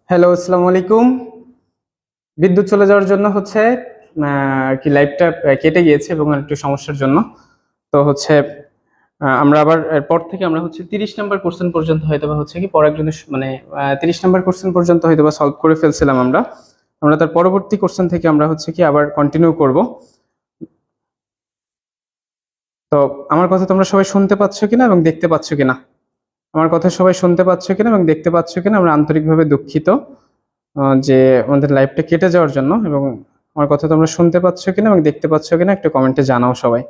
Hello, আসসালামু আলাইকুম। বিদ্যুৎ চলে যাওয়ার জন্য হচ্ছে কি লাইভটা কেটে গিয়েছে এবং একটু সমস্যার জন্য। তো হচ্ছে আমরা আবার এরপর থেকে আমরা হচ্ছে 30 নাম্বার কোশ্চেন পর্যন্ত হয়তো বা হচ্ছে কি পরের জন্য মানে 30 নাম্বার কোশ্চেন পর্যন্ত হয়তো বা সলভ করে ফেলছিলাম আমরা। আমরা তার পরবর্তী কোশ্চেন থেকে আমরা হচ্ছে কি আবার কন্টিনিউ করব। তো আমার কথা তোমরা সবাই শুনতে পাচ্ছ কিনা এবং দেখতে পাচ্ছ কিনা? আমার কথা সবাই শুনতে পাচ্ছ কিনা এবং দেখতে পাচ্ছ কিনা? আমরা আন্তরিকভাবে দুঃখিত যে আমাদের লাইভটা কেটে যাওয়ার জন্য। এবং আমার কথা তোমরা শুনতে পাচ্ছ কিনা এবং দেখতে পাচ্ছ কিনা একটু কমেন্টে জানাও সবাই।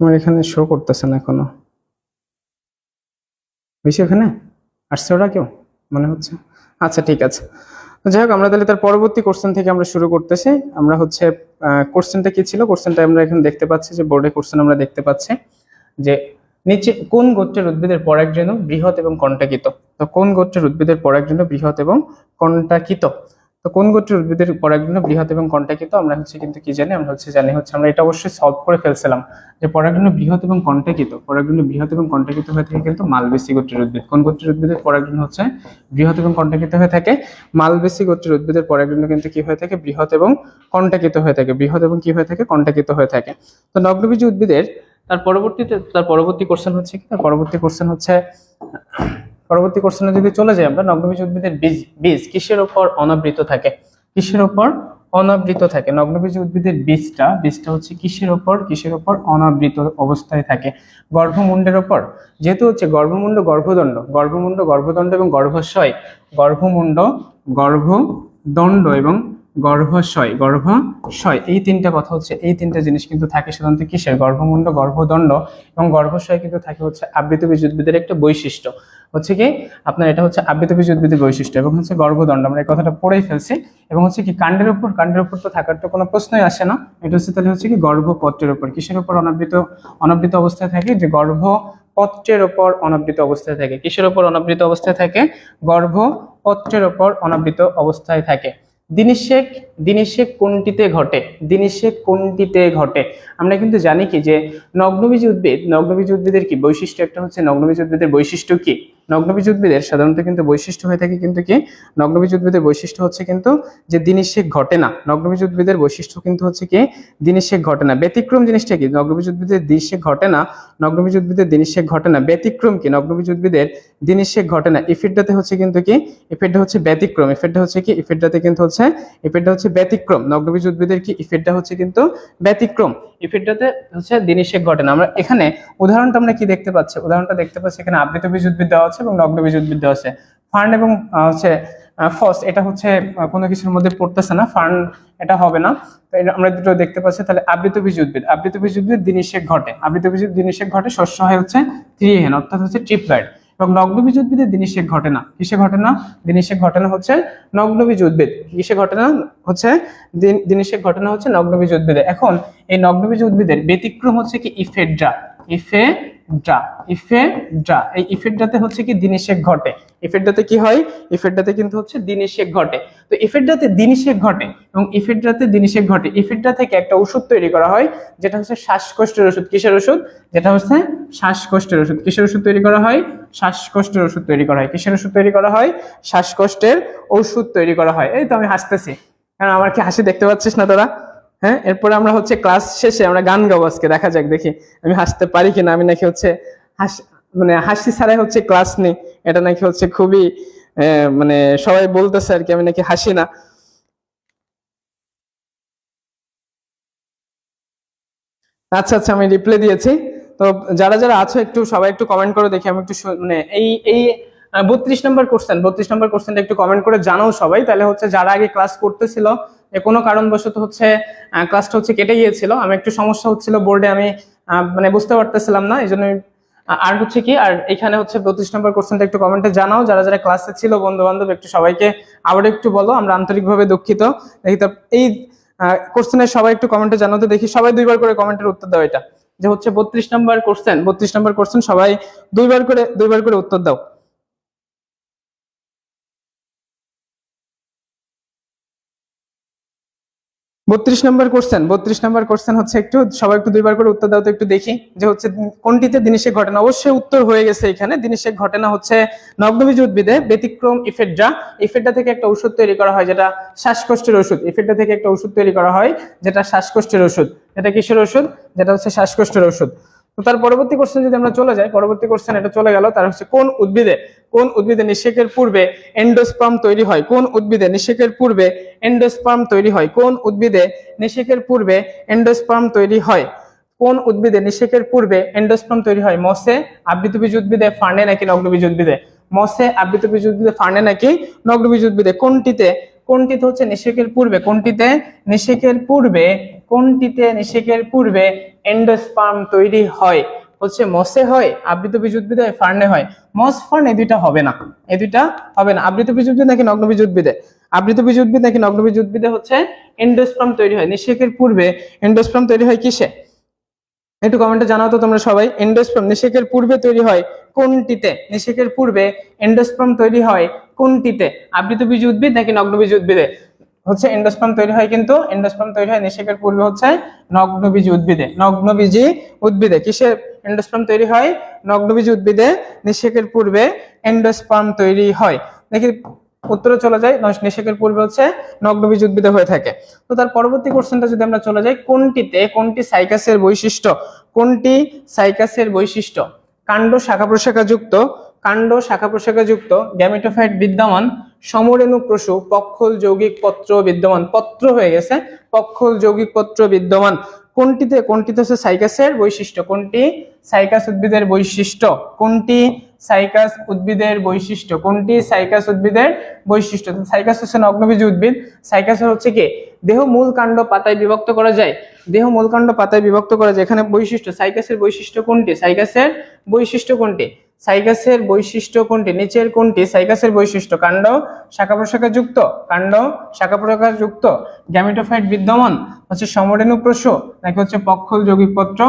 আমার এখানে শো করতেছে না এখনো। বেশি ওখানে আসছে ওরা কেউ মনে হচ্ছে। আচ্ছা, ঠিক আছে। তো যাই হোক, আমরা তাহলে তার পরবর্তী কোশ্চেন থেকে আমরা শুরু করতেছি। আমরা হচ্ছে কোশ্চেনটা কি ছিল, কোশ্চেনটা আমরা এখন দেখতে পাচ্ছি যে বোর্ডে কোশ্চেন আমরা দেখতে পাচ্ছি যে নিচে কোন গোত্রের উদ্ভিদের পরাগরেণু বৃহৎ এবং কণ্টাকিত। তো কোন গোত্রের উদ্ভিদের পরাগরেণু বৃহৎ এবং কণ্টাকিত? তো কোন গোত্রের উদ্ভিদের পরাগরেণু বৃহৎ এবং কণ্টাকিত আমরা হচ্ছে কিন্তু কি জানি, আমরা হচ্ছে জানি হচ্ছে আমরা এটা অবশ্যই সলভ করে ফেলছিলাম যে পরাগরেণু বৃহৎ এবং কণ্টাকিত, পরাগরেণু বৃহৎ এবং কণ্টাকিত হয়ে থাকে কিন্তু মালবেসী গোত্রের উদ্ভিদ। কোন গোত্রের উদ্ভিদের পরাগরেণু হচ্ছে বৃহৎ এবং কণ্টাকিত হয়ে থাকে? মালবেসী গোত্রের উদ্ভিদের পরাগরেণু কিন্তু কি হয়ে থাকে? বৃহৎ এবং কণ্টাকিত হয়ে থাকে। বৃহৎ এবং কি হয়ে থাকে? কণ্টাকিত হয়ে থাকে। তো নগ্নবীজী উদ্ভিদের তার পরবর্তী কোশ্চেন হচ্ছে কি, তার পরবর্তী কোশ্চেন হচ্ছে পরবর্তী কোশ্চেনে যদি চলে যাই আমরা, নগ্নবীজ উদ্ভিদের বীজ বীজ কিসের উপর অনাবৃত থাকে? কিসের উপর অনাবৃত থাকে? নগ্নবীজ উদ্ভিদের বীজটা হচ্ছে কিসের উপর অনাবৃত অবস্থায় থাকে? গর্ভমুণ্ডের উপর। যেহেতু হচ্ছে গর্ভমুণ্ড এবং গর্ভাশয়, গর্ভদণ্ড এবং গর্ভাশয় এই তিনটা কথা হচ্ছে, এই তিনটা জিনিস কিন্তু থাকে সাধারণত কিসের? গর্ভমুণ্ড, গর্ভদণ্ড এবং গর্ভাশয় কিন্তু থাকে হচ্ছে আবৃতবীজ উদ্ভিদের একটা বৈশিষ্ট্য। হচ্ছে কি আপনার এটা হচ্ছে আবৃতবীজ উদ্ভিদের বৈশিষ্ট্য এবং হচ্ছে গর্ভদণ্ড, আমরা এই কথাটা পড়েই ফেলছি। এবং হচ্ছে কি কাণ্ডের উপর তো থাকার তো কোনো প্রশ্নই আসে না। এটা হচ্ছে তাহলে হচ্ছে কি গর্ভপত্রের উপর। কিসের উপর অনাবৃত অবস্থায় থাকে? যে গর্ভপত্রের উপর অনাবৃত অবস্থায় থাকে। কিসের উপর অনাবৃত অবস্থায় থাকে? গর্ভপত্রের উপর অনাবৃত অবস্থায় থাকে। দিনিশেক কোনটিতে ঘটে? আমরা কিন্তু জানি কি যে নগ্নবীজ উদ্ভিদের কি বৈশিষ্ট্য? একটা হচ্ছে নগ্নবীজ উদ্ভিদের বৈশিষ্ট্য কি? নগ্নবীজ উদ্ভিদের সাধারণত কিন্তু বৈশিষ্ট্য হয়ে থাকে কিন্তু কি, নগ্নবীজ উদ্ভিদের বৈশিষ্ট্য হচ্ছে কিন্তু যে দিনিশেক ঘটে না। নগ্নবীজ উদ্ভিদের বৈশিষ্ট্য কিন্তু হচ্ছে কি দিনিশেক ঘটে না। ব্যতিক্রম জিনিসটা কি? নগ্নবীজ উদ্ভিদের দিনিশেক ঘটে না, নগ্নবীজ উদ্ভিদের দিনিশেক ঘটে না। ব্যতিক্রম কি? নগ্নবীজ উদ্ভিদের দিনিশেক ঘটে না। ইফিডটাতে হচ্ছে কিন্তু কি, ইফিডটা হচ্ছে ব্যতিক্রম। ইফিডটা হচ্ছে কি, ইফিডটাতে কিন্তু হচ্ছে ইফিডটা হচ্ছে ব্যতিক্রম। নগ্নবীজ উদ্ভিদের কি ইফিডটা হচ্ছে কিন্তু ব্যতিক্রম। ইফিডটাতে হচ্ছে দিনিশেক ঘটে না। আমরা এখানে উদাহরণটা আমরা কি দেখতে পাচ্ছি? উদাহরণটা দেখতে পাচ্ছি এখানে আবৃতবীজ উদ্ভিদ দেওয়া আছে এবং নগ্নবীজ উদ্ভিদ দেওয়া আছে। ফার্ন এবং হচ্ছে ফস, এটা হচ্ছে কোনো কিছুর মধ্যে পড়তেছে না, ফার্ন এটা হবে না। তো আমরা দুটো দেখতে পাচ্ছি। তাহলে আবৃতবীজ উদ্ভিদ দিনিশেক ঘটে শস্য হয় হচ্ছে ত্রিহেন, অর্থাৎ হচ্ছে ট্রিপ্লয়েড। এবং নগ্নবীজ উদ্ভিদের দিনিশেক ঘটে না। কিসে ঘটে না? দিনিশেক ঘটে না হচ্ছে নগ্নবীজ উদ্ভিদ। কিসে ঘটে না? হচ্ছে দিনিশেক ঘটে না হচ্ছে নগ্নবীজ উদ্ভিদে। এখন এই নগ্নবীজ উদ্ভিদের ব্যতিক্রম হচ্ছে কি ইফেড্রা। এই ইফেড্রাতে হচ্ছে কি দিনিশেক ঘটে। ইফেড্রাতে কি হয়? ইফেড্রাতে কিন্তু হচ্ছে দিনিশেক ঘটে। তো ইফেড্রাতে দিনিশেক ঘটে এবং ইফেড্রা থেকে একটা ওষুধ তৈরি করা হয় যেটা হচ্ছে শ্বাসকষ্টের ওষুধ। কিসের ওষুধ? যেটা হচ্ছে শ্বাসকষ্টের ওষুধ। কিসের ওষুধ তৈরি করা হয়? শ্বাসকষ্টের ওষুধ তৈরি করা হয়। কিসের ওষুধ তৈরি করা হয়? শ্বাসকষ্টের ওষুধ তৈরি করা হয়। এই তো আমি হাসতেছি, কারণ আমার কি হাসি দেখতে পাচ্ছিস না তোরা? হ্যাঁ, এরপরে আমরা হচ্ছে ক্লাস শেষে আমরা গান গাবো আজকে, দেখা যাক দেখি আমি হাসতে পারি কিনা। আমি নাকি হচ্ছে মানে হাসি ছাড়াই হচ্ছে ক্লাস নেই, এটা নাকি হচ্ছে খুবই মানে সবাই বলতেছে আর কি আমি নাকি হাসি না। আচ্ছা আচ্ছা, আমি রিপ্লাই দিয়েছি। তো যারা যারা আছো একটু সবাই একটু কমেন্ট করে দেখি, আমি একটু মানে এই এই 32 নম্বর কোশ্চেনটা একটু কমেন্ট করে জানাও সবাই। তাহলে হচ্ছে যারা আগে ক্লাস করতেছিল কোনো কারণবশত হচ্ছে ক্লাসটা হচ্ছে কেটে গিয়েছিল, আমি একটু সমস্যা হচ্ছিল বোর্ডে, আমি মানে বুঝতে পারতেছিলাম না, এই জন্য আর হচ্ছে কি আর এখানে হচ্ছে 32 নম্বর কোশ্চেনটা একটু কমেন্টে জানাও। যারা যারা ক্লাসে ছিল বন্ধু বান্ধব একটু সবাইকে আবার একটু বলো, আমরা আন্তরিকভাবে দুঃখিত। দেখি তো এই কোশ্চেনের সবাই একটু কমেন্টে জানাতে দেখি, সবাই দুইবার করে কমেন্টের উত্তর দাও। এটা যে হচ্ছে 32 নম্বর কোশ্চেন সবাই দুইবার করে উত্তর দাও। 32 নম্বর কোশ্চেন হচ্ছে, একটু সবাই একটু দুইবার করে উত্তর দাও তো, একটু দেখি যে হচ্ছে কোনটিতে দিনিশেক ঘটে না। অবশ্যই উত্তর হয়ে গেছে এখানে, দিনিশেক ঘটে না হচ্ছে নগ্নবীজ উদ্ভিদে ব্যতিক্রম ইফেড্রা। ইফেড্রা থেকে একটা ওষুধ তৈরি করা হয় যেটা শ্বাসকষ্টের ওষুধ। ইফেড্রা থেকে একটা ওষুধ তৈরি করা হয় যেটা শ্বাসকষ্টের ওষুধ। এটা কিসের ওষুধ? যেটা হচ্ছে শ্বাসকষ্টের ওষুধ। তো তার পরবর্তী কোশ্চেন যদি আমরা চলে যাই, পরবর্তী কোশ্চেন এটা চলে গেল, তার হচ্ছে কোন উদ্ভিদে নিষেকের পূর্বে এন্ডোস্পার্ম তৈরি হয়? কোন উদ্ভিদে নিষেকের পূর্বে এন্ডোস্পার্ম তৈরি হয়? কোন উদ্ভিদে নিষেকের পূর্বে এন্ডোস্পার্ম তৈরি হয়? কোন উদ্ভিদে নিষেকের পূর্বে এন্ডোস্পার্ম তৈরি হয়? মসে, আবৃতবীজ উদ্ভিদে, ফার্নে নাকি নগ্নবীজ উদ্ভিদে? মসে, আবৃতবীজ উদ্ভিদে, ফার্নে নাকি নগ্নবীজ উদ্ভিদে? কোনটিতে হচ্ছে নিষেকের পূর্বে, নিষেকের পূর্বে এন্ডোস্পার্ম তৈরি হয়? হচ্ছে মসে হয়, আবৃতবীজ উদ্ভিদে হয়, ফার্নে হয়। মস ফার্ন এই দুইটা হবে না, আবৃতবীজ উদ্ভিদ নাকি নগ্নবীজ উদ্ভিদে? আবৃতবীজ উদ্ভিদ নাকি নগ্নবীজ উদ্ভিদে হচ্ছে এন্ডোস্পার্ম তৈরি হয়? নিষেকের পূর্বে এন্ডোস্পার্ম তৈরি হয় কিসে? একটু কমেন্টে জানাও তো তোমরা সবাই। এন্ডোস্পার্ম নিষেকের পূর্বে তৈরি হয় কোনটিতে? নিষেকের পূর্বে এন্ডোস্পার্ম তৈরি হয় কোনটিতে? আবৃতবীজ উদ্ভিদ নাকি নগ্নবীজ উদ্ভিদে? হচ্ছে এন্ডোস্পার্ম তৈরি হয়, কিন্তু এন্ডোস্পার্ম তৈরি হয় নিষেকের পূর্বে হচ্ছে নগ্নবীজ উদ্ভিদে। নগ্নবীজি উদ্ভিদে কিসে এন্ডোস্পার্ম তৈরি হয়? নগ্নবীজ উদ্ভিদে নিষেকের পূর্বে এন্ডোস্পার্ম তৈরি হয়। দেখি উত্তরে চলে যাই, নিষেকের পূর্বে হচ্ছে নগ্নবীজ উদ্ভিদে হয়ে থাকে। তো তার পরবর্তী কোশ্চেনটা যদি আমরা চলে যাই, কোনটি সাইকাসের বৈশিষ্ট্য? কোনটি সাইকাসের বৈশিষ্ট্য? কাণ্ড শাখা প্রশাখা যুক্ত, গ্যামেটোফাইট বিদ্যমান, সমরেণু প্রসূ, পক্ষল যৌগিক পত্র বিদ্যমান। পত্র হয়ে গেছে, পক্ষল যৌগিক পত্র বিদ্যমান। কোনটিতে হচ্ছে সাইকাসের বৈশিষ্ট্য? কোনটি সাইকাস উদ্ভিদের বৈশিষ্ট্য? কোনটি সাইকাস উদ্ভিদের বৈশিষ্ট্য? কোনটি সাইকাস উদ্ভিদের বৈশিষ্ট্য? সাইকাস হচ্ছে নগ্নবীজ উদ্ভিদ। সাইকাস হচ্ছে কি? দেহ মূল কাণ্ড পাতায় বিভক্ত করা যায়। এখানে বৈশিষ্ট্য, সাইকাসের বৈশিষ্ট্য কোনটি? নিচের কোনটি সাইকাসের বৈশিষ্ট্য? কাণ্ড শাখা প্রশাখা যুক্ত, গ্যামেটোফাইট বিদ্যমান, হচ্ছে সমরেণু প্রসূ, নাকি হচ্ছে পক্ষল যৌগিক পত্র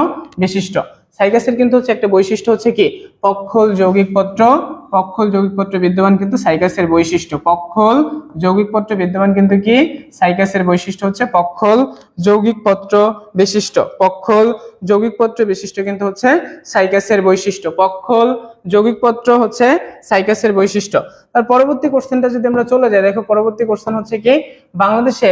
বিশিষ্ট? সাইকাসের কিন্তু হচ্ছে একটা বৈশিষ্ট্য হচ্ছে কি? পক্ষল যৌগিক পত্র বিদ্যমান কিন্তু সাইকাসের বৈশিষ্ট্য। পক্ষল যৌগিক পত্র বিদ্যমান কিন্তু কি? সাইকাসের বৈশিষ্ট্য হচ্ছে পক্ষল যৌগিক পত্র বিশিষ্ট। পক্ষল যৌগিক পত্র বিশিষ্ট কিন্তু হচ্ছে সাইকাসের বৈশিষ্ট্য। পক্ষল যৌগিক পত্র হচ্ছে সাইকাসের বৈশিষ্ট্য। তার পরবর্তী কোশ্চেনটা যদি আমরা চলে যাই, দেখো পরবর্তী কোশ্চেন হচ্ছে কি? বাংলাদেশে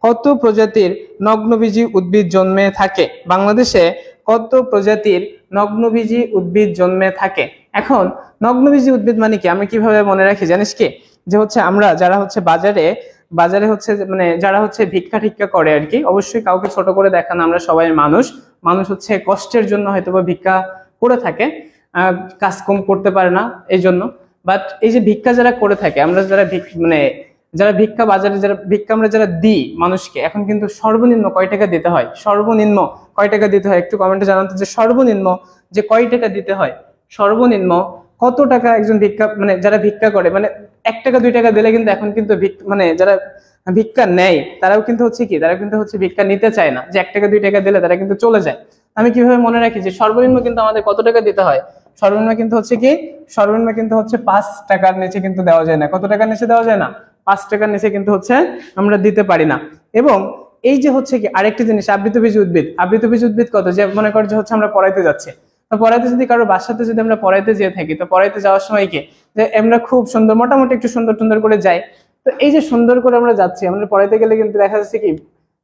কত প্রজাতির নগ্নবীজি উদ্ভিদ জন্মে থাকে? বাংলাদেশে কত প্রজাতির নগ্নবীজি উদ্ভিদ জন্মে থাকে? এখন নগ্নবীজি উদ্ভিদ মানে কি আমি কিভাবে মনে রাখি জানিস কি? যে হচ্ছে আমরা যারা হচ্ছে বাজারে হচ্ছে মানে যারা হচ্ছে ভিক্ষা টিক্ষা করে আর কি, অবশ্যই কাউকে ছোট করে দেখানো, আমরা সবাই মানুষ হচ্ছে কষ্টের জন্য হয়তো বা ভিক্ষা করে থাকে, কাজ কম করতে পারে না এই জন্য। বাট এই যে ভিক্ষা যারা করে থাকে, আমরা যারা ভিক্ষা বাজারে আমরা যারা দিই মানুষকে, এখন কিন্তু সর্বনিম্ন কয় টাকা দিতে হয়? একটু কমেন্টে জানাতে যে সর্বনিম্ন যে কয় টাকা দিতে হয়, সর্বনিম্ন কত টাকা একজন ভিক্ষা যারা ভিক্ষা করে 1 টাকা 2 টাকা দিলে কিন্তু এখন কিন্তু যারা ভিক্ষা নেয় তারাও কিন্তু হচ্ছে কি, ভিক্ষা নিতে চায় না, যে 1 টাকা 2 টাকা দিলে তারা কিন্তু চলে যায়। আমি কিভাবে মনে রাখি যে সর্বনিম্ন কিন্তু আমাদের কত টাকা দিতে হয়? সর্বনিম্ন কিন্তু হচ্ছে 5 টাকার নিচে কিন্তু দেওয়া যায় না। কত টাকার নিচে দেওয়া যায় না? 5 টাকার নিচে কিন্তু হচ্ছে আমরা দিতে পারি না। এবং এই যে হচ্ছে কি আরেকটি জিনিস, আবৃতবীজ উদ্ভিদ কত, যে মনে কর যে হচ্ছে আমরা পড়াইতে যাচ্ছি, তো পড়াইতে যদি কারো বাসাতে যদি আমরা পড়াইতে যেয়ে থাকি, তো পড়াইতে যাওয়ার সময় কি যে আমরা খুব সুন্দর মোটামুটি একটু সুন্দর করে যাই, তো এই যে সুন্দর করে আমরা যাচ্ছি, আমরা পড়াইতে গেলে কিন্তু দেখা যাচ্ছে কি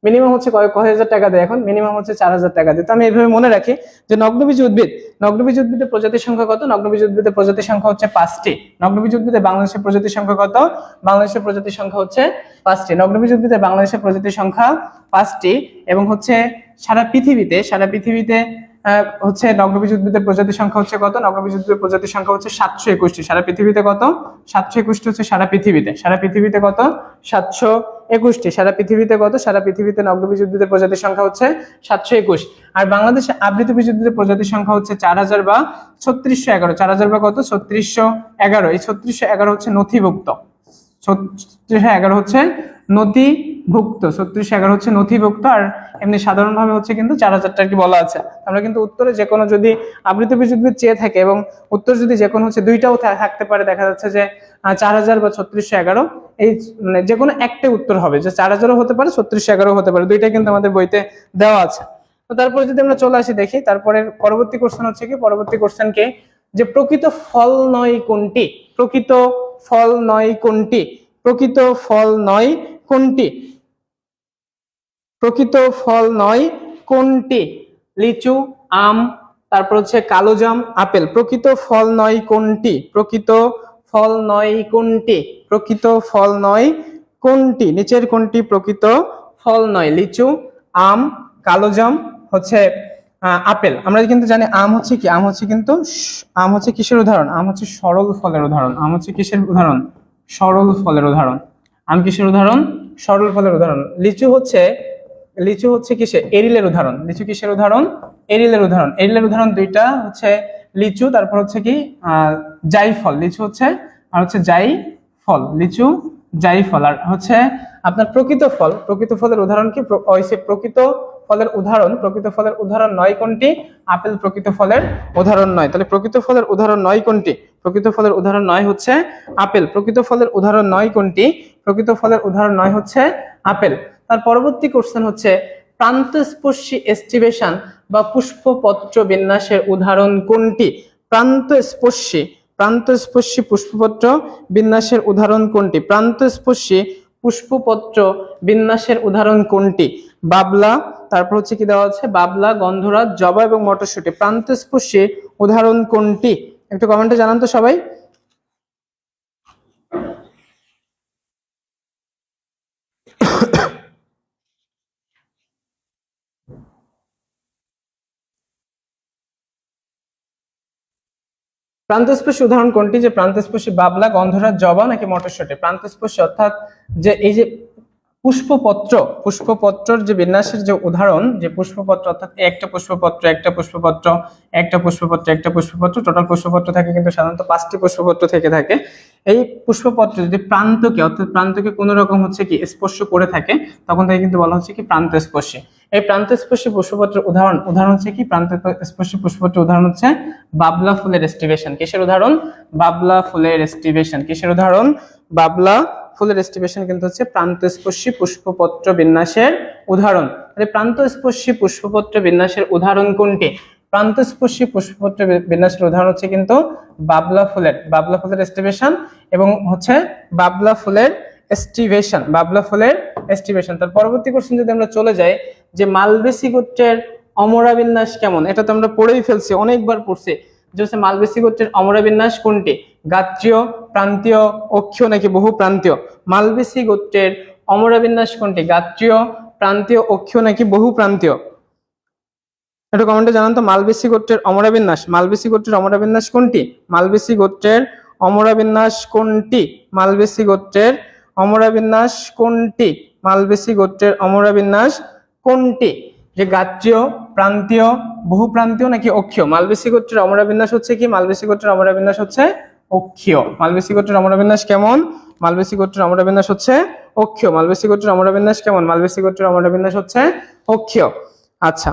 মিনিমাম হচ্ছে কয় হাজার টাকা দেয়, এখন মিনিমাম হচ্ছে 4000 টাকা দেয়। তো আমি এইভাবে মনে রাখি যে নগ্নবীজ উদ্ভিদের প্রজাতির সংখ্যা কত? নগ্নবীজ উদ্ভিদের প্রজাতির সংখ্যা হচ্ছে 5টি। নগ্নবীজ উদ্ভিদের বাংলাদেশের প্রজাতির সংখ্যা কত? বাংলাদেশের প্রজাতির সংখ্যা হচ্ছে 5টি। নগ্নবীজ উদ্ভিদের বাংলাদেশের প্রজাতির সংখ্যা 5টি, এবং হচ্ছে সারা পৃথিবীতে হচ্ছে নগ্নবীজ উদ্ভিদের প্রজাতির সংখ্যা হচ্ছে কত? নগ্নবীজ উদ্ভিদের প্রজাতির সংখ্যা হচ্ছে 721টি। সারা পৃথিবীতে কত? 721টি হচ্ছে সারা পৃথিবীতে কত? 721টি। সারা পৃথিবীতে নগ্নবীজ উদ্ভিদের প্রজাতির সংখ্যা হচ্ছে 721। আর বাংলাদেশে আবৃতবীজ উদ্ভিদের প্রজাতির সংখ্যা হচ্ছে 4000 বা 3611। 4000 বা কত? 3611। এই 3611 হচ্ছে নথিভুক্ত। 3611 হচ্ছে ভুক্ত, 3611 হচ্ছে নথিভুক্ত, আর এমনি সাধারণভাবে হচ্ছে কিন্তু 4000টা আর কি বলা আছে। আমরা কিন্তু উত্তরে যে কোনো যদি আবৃতবীজ উদ্ভিদ চেয়ে থাকে এবং উত্তর যদি যে কোনো হচ্ছে দুইটাও থাকতে পারে, দেখা যাচ্ছে যে 4000 বা 3611, এই মানে যে কোনো একটাই উত্তর হবে, যে 4000ও হতে পারে 3611ও হতে পারে, দুইটাই কিন্তু আমাদের বইতে দেওয়া আছে। তো তারপরে যদি আমরা চলে আসি দেখি, তারপরে পরবর্তী কোশ্চেন হচ্ছে কি, পরবর্তী কোশ্চেন কে, যে প্রকৃত ফল নয় কোনটি, প্রকৃত ফল নয় কোনটি, প্রকৃত ফল নয় কোনটি, প্রকৃত ফল নয় কোনটি, লিচু, আম, তারপর হচ্ছে কালোজাম, আপেল, প্রকৃত ফল নয় কোনটি, প্রকৃত ফল নয় কোনটি, প্রকৃত ফল নয় কোনটি, নিচের কোনটি প্রকৃত ফল নয়, লিচু, আম, কালোজাম, হচ্ছে আপেল। আমরা কিন্তু জানি আম হচ্ছে কি, আম হচ্ছে কিন্তু আম হচ্ছে কিসের উদাহরণ, আম হচ্ছে সরল ফলের উদাহরণ, আম হচ্ছে কিসের উদাহরণ, সরল ফলের উদাহরণ, আম কিসের উদাহরণ, সরল ফলের উদাহরণ। লিচু হচ্ছে, লিচু হচ্ছে কিসের, এরিলের উদাহরণ, লিচু কিসের উদাহরণ, এরিলের উদাহরণ, এরিলের উদাহরণ দুইটা হচ্ছে লিচু, তারপর হচ্ছে কি জাইফল, লিচু হচ্ছে আর হচ্ছে জাইফল, লিচু জাইফল। আর হচ্ছে আপনার প্রকৃত ফল, প্রকৃত ফলের উদাহরণ কি, প্রকৃত ফলের উদাহরণ, প্রকৃত ফলের উদাহরণ নয় কোনটি, আপেল প্রকৃত ফলের উদাহরণ নয়। তাহলে প্রকৃত ফলের উদাহরণ নয় কোনটি, প্রকৃত ফলের উদাহরণ নয় হচ্ছে আপেল, প্রকৃত ফলের উদাহরণ নয় কোনটি, প্রকৃত ফলের উদাহরণ নয় হচ্ছে আপেল। তার পরবর্তী কোশ্চেন হচ্ছে প্রান্তস্পর্শী এস্টিভেশন বা পুষ্পপত্র বিন্যাসের উদাহরণ কোনটি, প্রান্তস্পর্শী, প্রান্তস্পর্শী পুষ্পপত্র বিন্যাসের উদাহরণ কোনটি, প্রান্তস্পর্শী পুষ্পপত্র বিন্যাসের উদাহরণ কোনটি, বাবলা, তারপর হচ্ছে কি দেওয়া আছে, বাবলা, গন্ধরাজ, জবা এবং মটরশুঁটি, প্রান্তস্পর্শী উদাহরণ কোনটি, একটু কমেন্টে জানান তো সবাই। প্রান্তস্পর্শী উদাহরণ কোনটি, যে প্রান্তস্পর্শী বাবলা, গন্ধরাজ, জবা নাকি মটরশুঁটি, প্রান্তস্পর্শী অর্থাৎ যে এই যে পুষ্পপত্র, পুষ্পপত্রর যে বিন্যাসের যে উদাহরণ, যে পুষ্পপত্র অর্থাৎ একটা পুষ্পপত্র, একটা পুষ্পপত্র, একটা পুষ্পপত্র, একটা পুষ্পপত্র, টোটাল পুষ্পপত্র থাকে কিন্তু সাধারণত 5টি পুষ্পপত্র থেকে থাকে। এই পুষ্পপত্র যদি প্রান্তকে অর্থাৎ প্রান্তকে কোনো রকম হচ্ছে কি স্পর্শ করে থাকে, তখন তাকে কিন্তু বলা হচ্ছে কি প্রান্তস্পর্শী। এই প্রান্তস্পর্শী পুষ্পপত্রের উদাহরণ, উদাহরণ হচ্ছে কি, প্রান্তস্পর্শী পুষ্পপত্রের উদাহরণ হচ্ছে বাবলা ফুলের এস্টিভেশন, কিসের উদাহরণ, বাবলা ফুলের এস্টিভেশন, কিসের উদাহরণ, বাবলা ফুলের এস্টিভেশন কিন্তু হচ্ছে প্রান্তস্পর্শী পুষ্পপত্র বিন্যাসের উদাহরণ। তাহলে প্রান্তস্পর্শী পুষ্পপত্র বিন্যাসের উদাহরণ কোনটি, প্রান্তস্পর্শী পুষ্পপত্র বিন্যাসের উদাহরণ হচ্ছে কিন্তু বাবলা ফুলের, বাবলা ফুলের এস্টিভেশন এবং হচ্ছে বাবলা ফুলের এস্টিভেশন, বাবলা ফুলের এস্টিভেশন। তার পরবর্তী কোশ্চেন যদি আমরা চলে যাই, যে মালবেসি গোত্রের অমরা বিন্যাস কেমন, এটা তো আমরা পড়েই ফেলছি, অনেকবার পড়ছি, যে হচ্ছে মালবেসি গোত্রের অমরা বিন্যাস কোনটি, গাত্রীয়, প্রান্তীয়, অক্ষীয় নাকি বহু প্রান্তীয়, মালবেসি গোত্রের অমরা বিন্যাস কোনটি, গাত্রীয়, প্রান্তীয়, অক্ষীয় নাকি বহু প্রান্তীয়, একটু কমেন্টে জানান তো। মালবেসি গোত্রের অমরা বিন্যাস, মালবেসি গোত্রের অমরা বিন্যাস কোনটি, মালবেসি গোত্রের অমরা বিন্যাস কোনটি, মালবেসি গোত্রের অমরা বিন্যাস কোনটি, মালবেসি গোত্রের অমরা বিন্যাস কোনটি, যে গাত্রীয়, প্রান্তীয়, বহু প্রান্তীয় নাকি অক্ষীয়, মালবেসি গোত্রের অমরা বিন্যাস হচ্ছে কি, মালবেসি গোত্রের অমরা বিন্যাস হচ্ছে অক্ষীয়, মালবেসি গোত্রের অমরা বিন্যাস কেমন, মালবেসি গোত্রের অমরা বিন্যাস হচ্ছে অক্ষীয়, মালবেসি গোত্রের অমরা বিন্যাস কেমন, মালবেসি গোত্রের অমরা বিন্যাস হচ্ছে অক্ষীয়। আচ্ছা,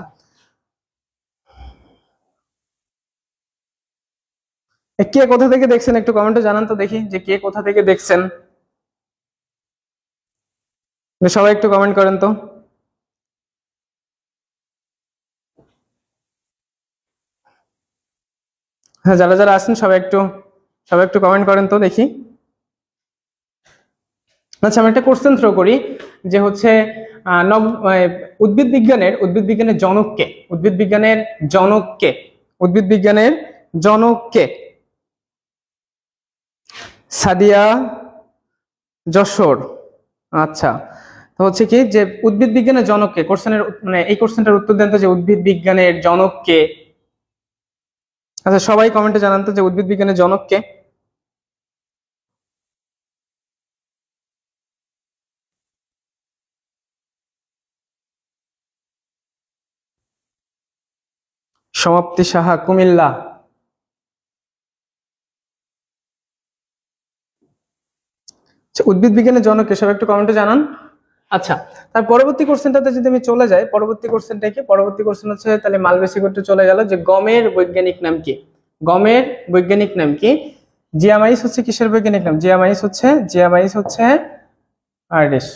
কে কোথা থেকে দেখছেন একটু কমেন্টে জানান তো দেখি, যে কে কোথা থেকে দেখছেন, সবাই একটু কমেন্ট করেন তো। হ্যাঁ, যারা যারা আছেন সবাই একটু কমেন্ট করেন তো দেখি। আচ্ছা, আমি একটা কোশ্চেন থ্রো করি, যে হচ্ছে উদ্ভিদ বিজ্ঞানের জনককে, উদ্ভিদ বিজ্ঞানের জনককে, উদ্ভিদ বিজ্ঞানের জনককে, সাদিয়া যশোর। আচ্ছা, তো হচ্ছে কি, যে উদ্ভিদ বিজ্ঞানের জনককে, কোশ্চেনের মানে এই কোশ্চেনটার উত্তর দেন তো, যে উদ্ভিদ বিজ্ঞানের জনককে। আচ্ছা, সবাই কমেন্টে জানান তো যে উদ্ভিদ বিজ্ঞানের জনককে। সমাপ্তি সাহা, কুমিল্লা। উদ্ভিদ বিজ্ঞানের জনককে, সবাই একটু কমেন্টে জানান। আচ্ছা, তার পরবর্তী কোশ্চেনটাতে যদি আমি চলে যাই, পরবর্তী কোশ্চেনটা কি? পরবর্তী কোশ্চেন হচ্ছে তাহলে মালবেসি গোত্রে চলে গেল যে গমের বৈজ্ঞানিক নাম কি? গমের বৈজ্ঞানিক নাম কি? জিয়ামাইস হচ্ছে কিসের বৈজ্ঞানিক নাম? জিয়ামাইস হচ্ছে আরডিস।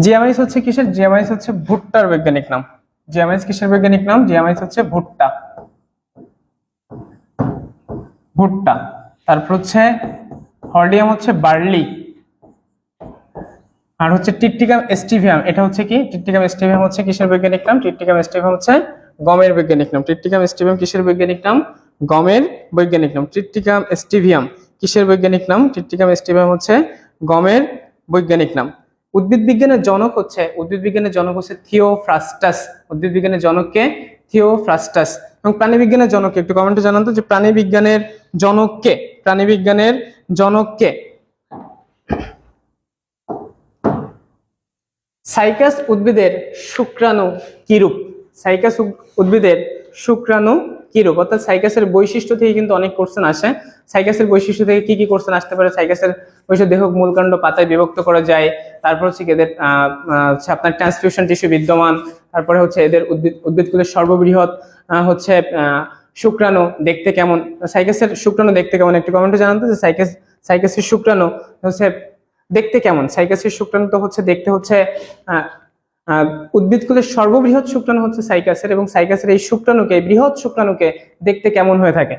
জিয়ামাইস হচ্ছে কিসের? জিয়ামাইস হচ্ছে ভুট্টার বৈজ্ঞানিক নাম। জিয়ামাইস কিসের বৈজ্ঞানিক নাম? জিয়ামাইস হচ্ছে ভুট্টা। ভুট্টা। তারপর হচ্ছে হর্ডিয়াম হচ্ছে বার্লি, আর হচ্ছে ট্রিটিকাম স্টিভিয়াম, এটা হচ্ছে কি? ট্রিটিকাম স্টিভিয়াম হচ্ছে কিসের বৈজ্ঞানিক নাম? ট্রিটিকাম স্টিভিয়াম হচ্ছে গমের বৈজ্ঞানিক নাম। ট্রিটিকাম স্টিভিয়াম কিসের বৈজ্ঞানিক নাম? গমের বৈজ্ঞানিক নাম। ট্রিটিকাম স্টিভিয়াম কিসের বৈজ্ঞানিক নাম? ট্রিটিকাম স্টিভিয়াম হচ্ছে গমের বৈজ্ঞানিক নাম। উদ্ভিদ বিজ্ঞানের জনক হচ্ছে থিওফ্রাস্টাস। উদ্ভিদ বিজ্ঞানের জনককে থিওফ্রাস্টাস। এবং প্রাণী বিজ্ঞানের জনক একটু কমেন্টে জানান তো যে প্রাণী বিজ্ঞানের জনককে? প্রাণী বিজ্ঞানের জনককে? সাইকাস উদ্ভিদের শুক্রাণু কিরূপ? সাইকাস উদ্ভিদের শুক্রাণু কিরূপ? অর্থাৎ সাইকাসের বৈশিষ্ট্য থেকে কিন্তু অনেক কোশ্চেন আসে। সাইকাসের বৈশিষ্ট্য থেকে কি কি কোশ্চেন আসতে পারে? সাইকাসের বৈশিষ্ট্য দেহ মূলকাণ্ড পাতায় বিভক্ত করা যায়, তারপর হচ্ছে এদের আপনার ট্রান্সফিউশন টিস্যু বিদ্যমান, তারপরে হচ্ছে এদের উদ্ভিদকুলের সর্ববৃহৎ হচ্ছে শুক্রাণু দেখতে কেমন? সাইকাসের শুক্রাণু দেখতে কেমন একটু কমেন্টে জানান তো যে সাইকাসের শুক্রাণু হচ্ছে দেখতে কেমন? সাইকাসের শুক্রাণু তো হচ্ছে দেখতে হচ্ছে উদ্ভিদকুলের সর্ববৃহৎ শুক্রাণু হচ্ছে সাইকাসের, এবং সাইকাসের এই শুক্রাণুকে, বৃহৎ শুক্রাণুকে দেখতে কেমন হয়ে থাকে?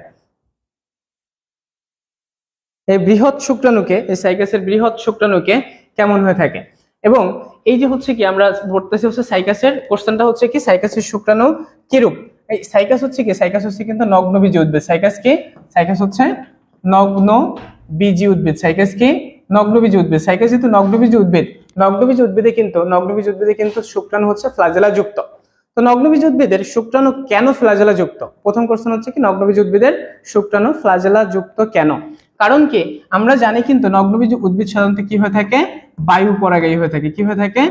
এই বৃহৎ শুক্রাণুকে, এই সাইকাসের বৃহৎ শুক্রাণুকে কেমন হয়ে থাকে? এবং এই যে হচ্ছে কি আমরা ধরতেছি হচ্ছে সাইকাসের কোশ্চেনটা হচ্ছে কি সাইকাসের শুক্রাণু কিরূপ? এই সাইকাস হচ্ছে কি? সাইকাস হচ্ছে কিন্তু নগ্নবীজি উদ্ভিদ। সাইকাস কি? সাইকাস হচ্ছে নগ্নবীজি উদ্ভিদ। সাইকাস কি? নগ্নবীজি উদ্ভিদ। সাইকাস যেহেতু নগ্নবীজি উদ্ভিদ, নগ্নবীজি উদ্ভিদে কিন্তু শুক্রাণু হচ্ছে ফ্লাজেলা যুক্ত। তো নগ্নবীজ উদ্ভিদের শুক্রাণু কেন ফ্লাজেলা যুক্ত? প্রথম কোশ্চেন হচ্ছে কি নগ্নবীজ উদ্ভিদের শুক্রাণু ফ্লাজেলা যুক্ত কেন? কারণ কি আমরা জানি কিন্তু নগ্নবীজ উদ্ভিদ সাধারণত কি হয়ে থাকে? বায়ু পরাগায়ী হয়ে থাকে। কি হয়ে থাকে?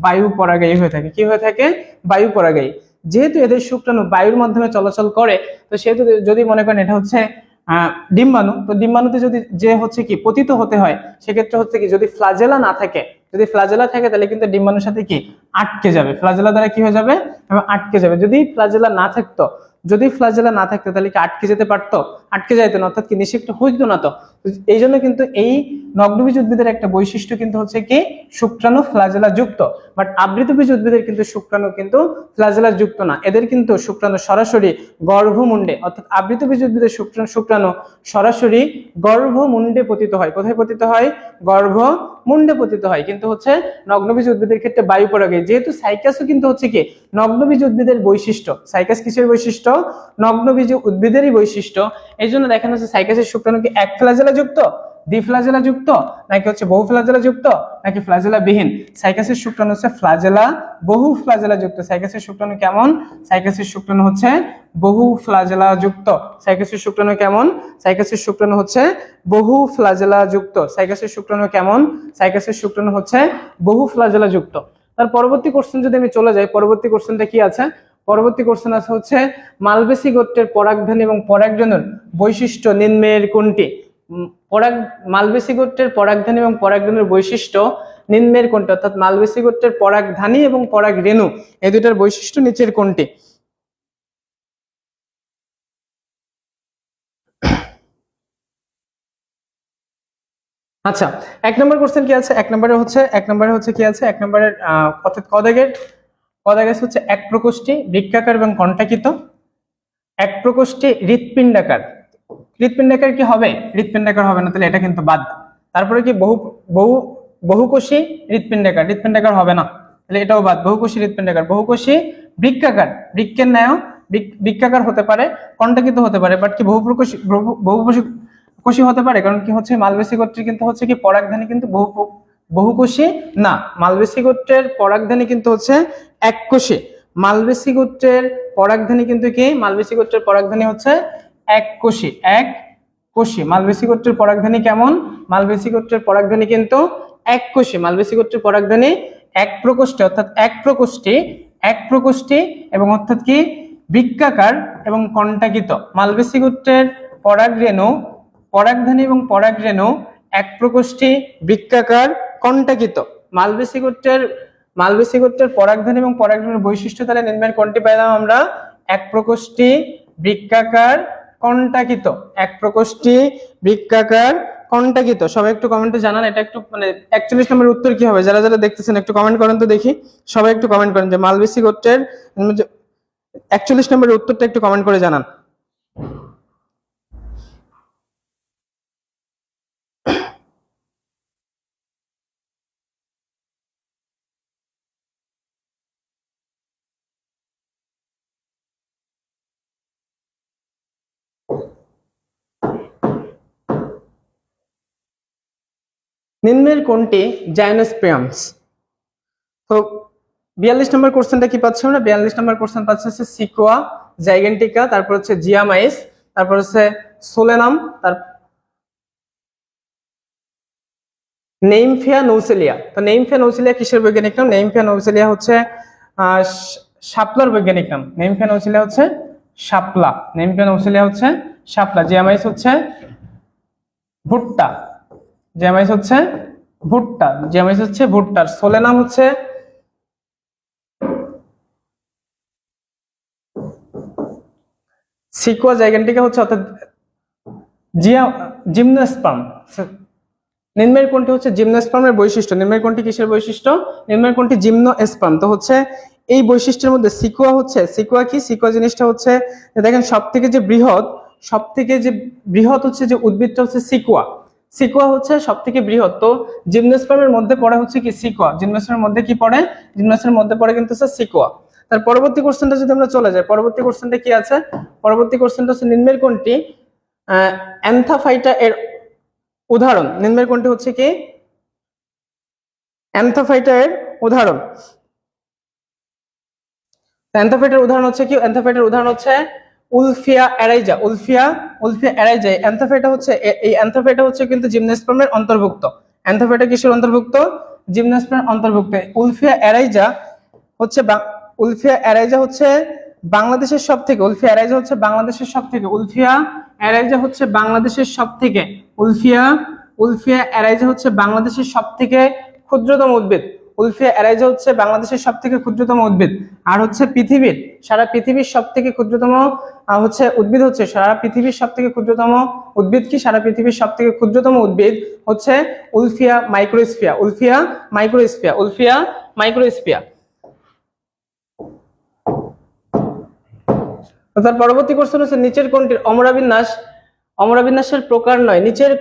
বায়ু পরাগায়ী হয়ে থাকে। কি হয়ে থাকে? বায়ু পরাগায়ী। যেহেতু এদের শুক্রাণু বায়ুর মাধ্যমে চলাচল করে, তো সেহেতু যদি মনে করেন এটা হচ্ছে ডিম্বাণু, তো ডিম্বাণুতে যদি যে হচ্ছে কি পতিত হতে হয়, সেক্ষেত্রে হচ্ছে কি যদি ফ্লাজেলা না থাকে, যদি ফ্লাজেলা থাকে তাহলে কিন্তু ডিম্বাণুর সাথে কি আটকে যাবে, ফ্লাজেলা দ্বারা কি হয়ে যাবে? আটকে যাবে। যদি ফ্লাজেলা না থাকতো, তাহলে কি আটকে যেতে পারতো? আটকে যাইতো না, অর্থাৎ কি নিষিক্ত হইতো না। তো এই জন্য কিন্তু এই নগ্নবীজ উদ্ভিদের একটা বৈশিষ্ট্য কিন্তু হচ্ছে কি শুক্রাণু ফ্লাজেলা যুক্ত। বাট আবৃতবীজ উদ্ভিদের কিন্তু শুক্রাণু কিন্তু ফ্লাজেলা যুক্ত না, এদের কিন্তু শুক্রাণু সরাসরি গর্ভমুণ্ডে, অর্থাৎ আবৃতবীজ উদ্ভিদের শুক্রাণু সরাসরি গর্ভমুণ্ডে পতিত হয়। কোথায় পতিত হয়? গর্ভমুণ্ডে পতিত হয়। কিন্তু হচ্ছে নগ্নবীজ উদ্ভিদের ক্ষেত্রে বায়ু পরাগায়ী। যেহেতু সাইকাসও কিন্তু হচ্ছে কি নগ্নবীজ উদ্ভিদের বৈশিষ্ট্য। সাইকাস কিসের বৈশিষ্ট্য? নগ্নবীজ উদ্ভিদেরই বৈশিষ্ট্য। এই জন্য দেখেন হচ্ছে সাইকাসের শুক্রাণু কি এক ফ্লাজেলা যুক্ত, দ্বি ফ্লাজেলা যুক্ত, নাকি হচ্ছে বহু ফ্লাজেলা যুক্ত, নাকি ফ্লাজেলা বিহীন? সাইকাসের শুক্রাণু হচ্ছে ফ্লাজেলা, বহু ফ্লাজেলা যুক্ত। সাইকাসের শুক্রাণু কেমন? সাইকাসের শুক্রাণু হচ্ছে বহু ফ্লাজেলা যুক্ত। সাইকাসের শুক্রাণু কেমন? সাইকাসের শুক্রাণু হচ্ছে বহু ফ্লাজেলা যুক্ত। সাইকাসের শুক্রাণু কেমন? সাইকাসের শুক্রাণু হচ্ছে বহু ফ্লাজেলা যুক্ত। তার পরবর্তী কোশ্চেন যদি আমি চলে যাই, পরবর্তী কোশ্চেনটা কি আছে? পরবর্তী কোশ্চেন আছে হচ্ছে মালবেসি গোত্রের পরাগধানী এবং পরাগরেণুর বৈশিষ্ট্য নিম্নের কোনটি? মালবেসি গোত্রের পরাগধানী এবং পরাগরেণুর বৈশিষ্ট্য নিম্নের কোনটি? অর্থাৎ মালবেসি গোত্রের পরাগধানী এবং পরাগরেণু এই দুইটার বৈশিষ্ট্য নিচের কোনটি? আচ্ছা, এক নম্বর কোশ্চেন কি আছে? এক নম্বরে হচ্ছে কি আছে? এক নম্বরের অর্থাৎ কদাগেস হচ্ছে এক প্রকোষ্ঠী, বৃক্কাকার এবং কণ্টাকিত। এক প্রকোষ্ঠী হৃৎপিণ্ডাকার। হৃৎপিণ্ডাকার কি হবে? হৃৎপিণ্ডাকার হবে না, তাহলে এটা কিন্তু বাদ। তারপরে কি বহু বহু বহুকোষী হৃৎপিণ্ডাকার, হৃৎপিণ্ডাকার হবে না, তাহলে এটাও বাদ। বহুকোষী হৃৎপিণ্ডাকার। বহুকোষী বৃক্কাকার, বৃক্কের ন্যায় বৃক্কাকার হতে পারে, কণ্টাকিত হতে পারে, বাট কি বহুকোষী হতে পারে? কারণ কি হচ্ছে মালবেসি গোত্রের কিন্তু হচ্ছে কি পরাগধানী কিন্তু বহুকোষী না। মালবেসি গোত্রের পরাগধানী কিন্তু হচ্ছে এককোষী। মালবেসি গোত্রের পরাগধানী কিন্তু কি? মালবেসি গোত্রের পরাগধানী হচ্ছে এককোষী, এককোষী। মালবেসি গোত্রের পরাগধানী কেমন? মালবেসি গোত্রের পরাগধানী কিন্তু এককোষী। মালবেসি গোত্রের পরাগধানী এক প্রকোষ্ঠী, অর্থাৎ এক প্রকোষ্ঠী এবং অর্থাৎ কি বৃক্কাকার এবং কণ্টাকিত। মালবেসি গোত্রের পরাগধানী এবং পরাগরেণু এক প্রকোষ্ঠী, বৃক্কাকার, কণ্টাকিত। মালবেসী গোত্রের পরাগধানী এবং পরাগধানীর বৈশিষ্ট্য তাহলে নিম্নের কোনটি পেলাম আমরা? এক প্রকোষ্ঠী, বৃক্কাকার, কণ্টাকিত। এক প্রকোষ্ঠী, বৃক্কাকার, কণ্টাকিত। সবাই একটু কমেন্টে জানান এটা একটু মানে 41 নম্বরের উত্তর কি হবে? যারা যারা দেখতেছেন একটু কমেন্ট করেন তো দেখি। সবাই একটু কমেন্ট করেন যে মালবেসী গোত্রের 41 নম্বরের উত্তরটা একটু কমেন্ট করে জানান। নিম্নের কোনটি জাইনোস্পিয়ামস? তো 42 নম্বর কোশ্চেনটা কি পাচ্ছি আমরা? 42 নম্বর কোশ্চেন পাচ্ছি হচ্ছে সিকোয়া, জাইগেন্টিকা, তারপর হচ্ছে জিয়ামাইস, তারপর হচ্ছে সোলেনাম, তার নেইমফিয়া নৌসেলিয়া। তো নেইমফিয়া নৌসেলিয়া কিসের বৈজ্ঞানিক নাম? নেইমফিয়া নৌসেলিয়া হচ্ছে শাপলার বৈজ্ঞানিক নাম। নেইমফিয়া নৌসেলিয়া হচ্ছে শাপলা। নেইমফিয়া নৌসেলিয়া হচ্ছে শাপলা। জিয়ামাইস হচ্ছে ভুট্টা। জিয়ামাইস হচ্ছে ভুট্টা। জিয়ামাইস হচ্ছে ভুট্টার। সোলেনাম হচ্ছে সিকোয়া, জাইগেন্টিকা হচ্ছে অর্থাৎ জিমনোস্পার্ম। নিম্নের কোনটি হচ্ছে জিমনোস্পার্মের বৈশিষ্ট্য? নিম্নের কোনটি কিসের বৈশিষ্ট্য? নিম্নের কোনটি জিমনোস্পার্ম? তো হচ্ছে এই বৈশিষ্ট্যের মধ্যে সিকোয়া হচ্ছে, সিকোয়া কি? সিকোয়া জিনিসটা হচ্ছে দেখেন সবথেকে যে বৃহৎ হচ্ছে যে উদ্ভিদটা হচ্ছে সিকোয়া। সিকোয়া হচ্ছে সবথেকে বৃহৎ। তো জিমনোস্পার্মের মধ্যে পড়ে হচ্ছে কি? সিকোয়া। জিমনোস্পার্মের মধ্যে কি পড়ে? জিমনোস্পার্মের মধ্যে পড়ে কিন্তু হচ্ছে সিকোয়া। তার পরবর্তী কোশ্চেনটা যদি আমরা চলে যাই, পরবর্তী কোশ্চেনটা কি আছে? পরবর্তী কোশ্চেনটা হচ্ছে নিম্নের কোনটি অ্যান্থাফাইটা এর উদাহরণ? নিম্নের কোনটি হচ্ছে কি অ্যান্থাফাইটা এর উদাহরণ? অ্যান্থাফাইটার উদাহরণ হচ্ছে কি? অ্যান্থাফাইটার উদাহরণ হচ্ছে উলফিয়া অ্যারাইজা। উলফিয়া অ্যারাইজা। এই অ্যান্থাফাইটা হচ্ছে কিন্তু জিমনোস্পার্মের অন্তর্ভুক্ত। অ্যান্থাফাইটা কিসের অন্তর্ভুক্ত? জিমনোস্পার্মের অন্তর্ভুক্ত। উলফিয়া অ্যারাইজা হচ্ছে বাংলাদেশের সব থেকে উলফিয়া অ্যারাইজা হচ্ছে বাংলাদেশের সব থেকে উলফিয়া অ্যারাইজা হচ্ছে বাংলাদেশের সব থেকে উলফিয়া অ্যারাইজা হচ্ছে বাংলাদেশের সব থেকে ক্ষুদ্রতম উদ্ভিদ। উলফিয়া অ্যারাইজা হচ্ছে বাংলাদেশের সব থেকে ক্ষুদ্রতম উদ্ভিদ। আর হচ্ছে সারা পৃথিবীর সব থেকে ক্ষুদ্রতম হচ্ছে উদ্ভিদ হচ্ছে সারা পৃথিবীর সব থেকে ক্ষুদ্রতম উদ্ভিদ কি? সারা পৃথিবীর সব থেকে ক্ষুদ্রতম উদ্ভিদ হচ্ছে উলফিয়া মাইক্রোস্পিয়া। উলফিয়া মাইক্রোস্পিয়া। তার পরবর্তী কোশ্চেন হচ্ছে নিচের কোনটির অমরাবিন্যাসের প্রকার নয়? নিচের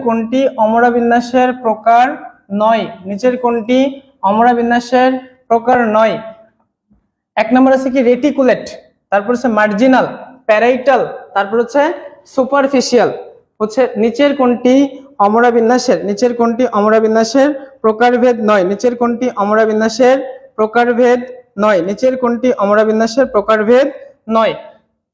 কোনটি অমরাবিন্যাসের প্রকার নয়? নিচের কোনটি অমরাবিন্যাসের প্রকার নয়? এক নম্বর আছে কি রেটিকুলেট, তারপর হচ্ছে মার্জিনাল, প্যারাইটাল, তারপর হচ্ছে সুপারফিশিয়াল। হচ্ছে নিচের কোনটি অমরাবিন্যাসের প্রকারভেদ নয়? নিচের কোনটি অমরাবিন্যাসের প্রকারভেদ নয়? নিচের কোনটি অমরাবিন্যাসের প্রকারভেদ নয়?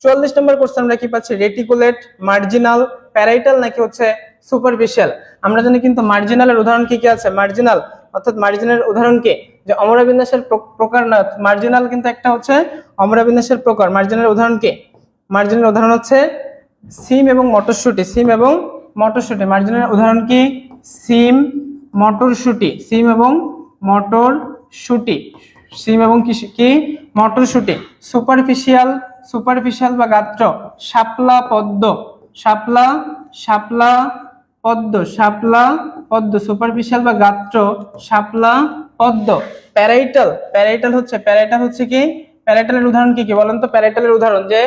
44 নম্বর কোশ্চেন আমরা কি পাচ্ছি? রেটিকুলেট, মার্জিনাল, প্যারাইটাল নাকি হচ্ছে সুপারফিশিয়াল? আমরা জানি কিন্তু মার্জিনালের উদাহরণ কি কি আছে? মার্জিনাল অর্থাৎ মার্জিনালের উদাহরণ কি? যে অমরাবিন্যাসের প্রকার না, মার্জিনাল কিন্তু একটা হচ্ছে অমরাবিন্যাসের প্রকার। মার্জিনালের উদাহরণ কি? মার্জিনালের উদাহরণ হচ্ছে সিম এবং মটরশুঁটি। মার্জিনালের উদাহরণ কি? সিম, মটরশুঁটি। মটরশুঁটি। সুপারফিশিয়াল বা গাত্র, শাপলা পদ্ম। সুপারফিশিয়াল বা গাত্র, শাপলা পদ্ম। প্যারাইটাল হচ্ছে কি? প্যারাইটালের উদাহরণ কি কি বলেন তো? প্যারাইটালের উদাহরণ যে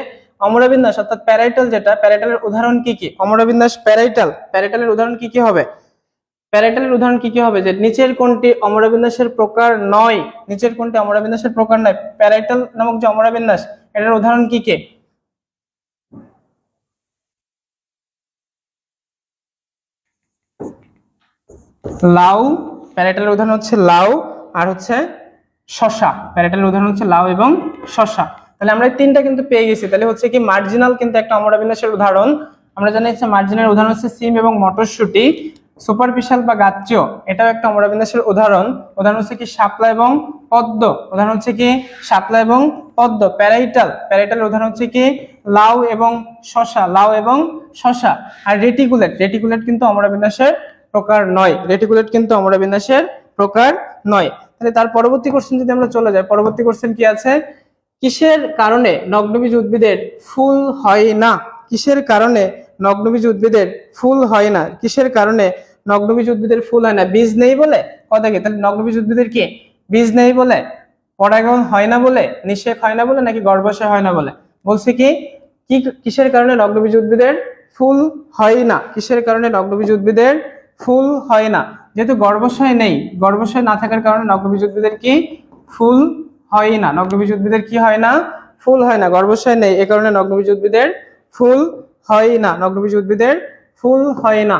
অমরাবিন্যাস অর্থাৎ প্যারাইটাল যেটা, প্যারাইটালের উদাহরণ কি কি? অমরাবিন্যাস প্যারাইটালের উদাহরণ কি কি হবে? যে নিচের কোনটি অমরাবিন্যাসের প্রকার নয়? প্যারাইটাল নামক যে অমরাবিন্যাস, এটার উদাহরণ কি কি? লাউ। প্যারাইটালের উদাহরণ হচ্ছে লাউ আর হচ্ছে শশা। প্যারাইটালের উদাহরণ হচ্ছে লাউ এবং শশা। তাহলে আমরা এই তিনটা কিন্তু পেয়ে গেছি। তাহলে হচ্ছে কি মার্জিনাল কিন্তু একটা অমরাবিন্যাসের উদাহরণ। আমরা জানি হচ্ছে মার্জিনাল উদাহরণ হচ্ছে সিম এবং মটরশুঁটি। সুপারফিশিয়াল বা গাত্রীয়, এটাও একটা অমরা বিন্যাসের উদাহরণ। উদাহরণ হচ্ছে কি শাপলা এবং পদ্ম, উদাহরণ হচ্ছে কি শাপলা এবং পদ্ম। প্যারাইটাল, প্যারাইটালের উদাহরণ হচ্ছে কি লাউ এবং শশা, লাউ এবং শশা। আর রেটিকুলেট, রেটিকুলেট কিন্তু অমরা বিন্যাসের প্রকার নয়, রেটিকুলেট কিন্তু অমরা বিন্যাসের প্রকার নয়। তাহলে তার পরবর্তী কোশ্চেন যদি আমরা চলে যাই, পরবর্তী কোশ্চেন কি আছে, কিসের কারণে নগ্নবীজ উদ্ভিদের ফুল হয় না? কিসের কারণে নগ্নবীজ উদ্ভিদের ফুল হয় না? কিসের কারণে নগ্নবীজ উদ্ভিদের ফুল হয় না? বীজ নেই বলে? কথা কি তাহলে নগ্নবীজ উদ্ভিদের কি বীজ নেই বলে, পরাগায়ন হয় না বলে, নিষেক হয় না বলে, নাকি গর্ভাশয় হয় না বলে? বলছে কি কি কিসের কারণে নগ্নবীজ উদ্ভিদের ফুল হয় না? কিসের কারণে নগ্নবীজ উদ্ভিদের ফুল হয় না? যেহেতু গর্ভাশয় নেই, গর্ভাশয় না থাকার কারণে নগ্নবীজ উদ্ভিদের কি ফুল হয় না। নগ্নবীজ উদ্ভিদের কি হয় না? ফুল হয় না, গর্ভাশয় নেই, এই কারণে নগ্নবীজ উদ্ভিদের ফুল হয় না, নগ্নবীজ উদ্ভিদের ফুল হয় না।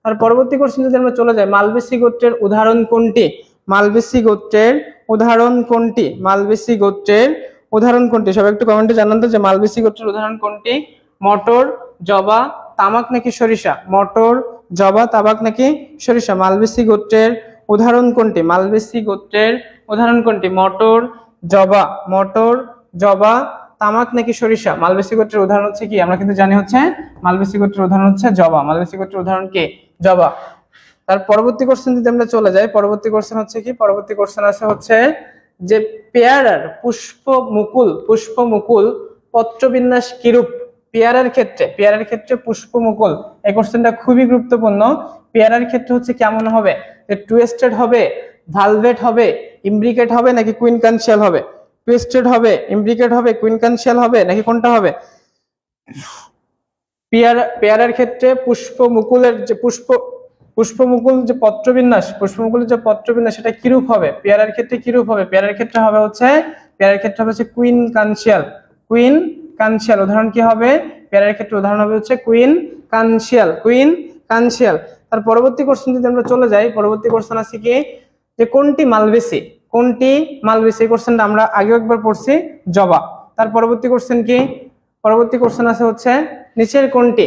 আর পরবর্তী কোশ্চেন যদি আমরা চলে যাই, মালবেসী গোত্রের উদাহরণ কোনটি? মালবেসী গোত্রের উদাহরণ কোনটি? মালবেসী গোত্রের উদাহরণ কোনটি? সবাই একটু কমেন্টে জানান তো যে মালবেসী গোত্রের উদাহরণ কোনটি? মটর, জবা, তামাক নাকি সরিষা? মটর, জবা, তামাক নাকি সরিষা? মালবেসী গোত্রের উদাহরণ কোনটি? মালবেসী গোত্রের উদাহরণ কোনটি? মটর, জবা, মটর, জবা, তামাক নাকি সরিষা? মালবেসী গোত্রের উদাহরণ হচ্ছে কি, আমরা কিন্তু জানি হচ্ছে মালবেসী গোত্রের উদাহরণ হচ্ছে জবা। মালবেসী গোত্রের উদাহরণ কি? জবা। তার পরবর্তী কোশ্চেন যদি আমরা চলে যাই, পরবর্তী কোশ্চেন হচ্ছে কি, পরবর্তী কোশ্চেন আছে হচ্ছে যে পেয়ারার পুষ্প মুকুল, পুষ্প মুকুল পত্রবিন্যাস কিরূপ? পেয়ারার ক্ষেত্রে, পেয়ারার ক্ষেত্রে পুষ্প মুকুল, এই কোশ্চেনটা খুবই গুরুত্বপূর্ণ। পেয়ারার ক্ষেত্রে হচ্ছে কেমন হবে? যে টুইস্টেড হবে, ভালভেট হবে, ইমব্রিকেট হবে, নাকি কুইনকানশিয়াল হবে? টুইস্টেড হবে, ইমব্রিকেট হবে, কুইনকানশিয়াল হবে, নাকি কোনটা হবে? পেয়ারার ক্ষেত্রে পুষ্প মুকুলের যে পুষ্পমুকুল যে পত্রবিন্যাস, পুষ্পমুকুলের যে পত্রবিন্যাস সেটা কিরূপ হবে? পেয়ারার ক্ষেত্রে কিরূপ হবে? পেয়ারার ক্ষেত্রে হবে হচ্ছে, পেয়ারার ক্ষেত্রে হবে হচ্ছে কুইন কানশিয়াল, কুইন কানশিয়াল। উদাহরণ কি হবে? পেয়ারার ক্ষেত্রে উদাহরণ হবে হচ্ছে কুইন কানশিয়াল, কুইন কানশিয়াল। তার পরবর্তী কোশ্চেন যদি আমরা চলে যাই, পরবর্তী কোশ্চেন আছে কি যে কোনটি মালবেসী? কোনটি মালবেসী? কোশ্চেনটা আমরা আগেও একবার পড়ছি, জবা। তার পরবর্তী কোশ্চেন কি? পরবর্তী কোশ্চেন আছে হচ্ছে নিচের কোনটি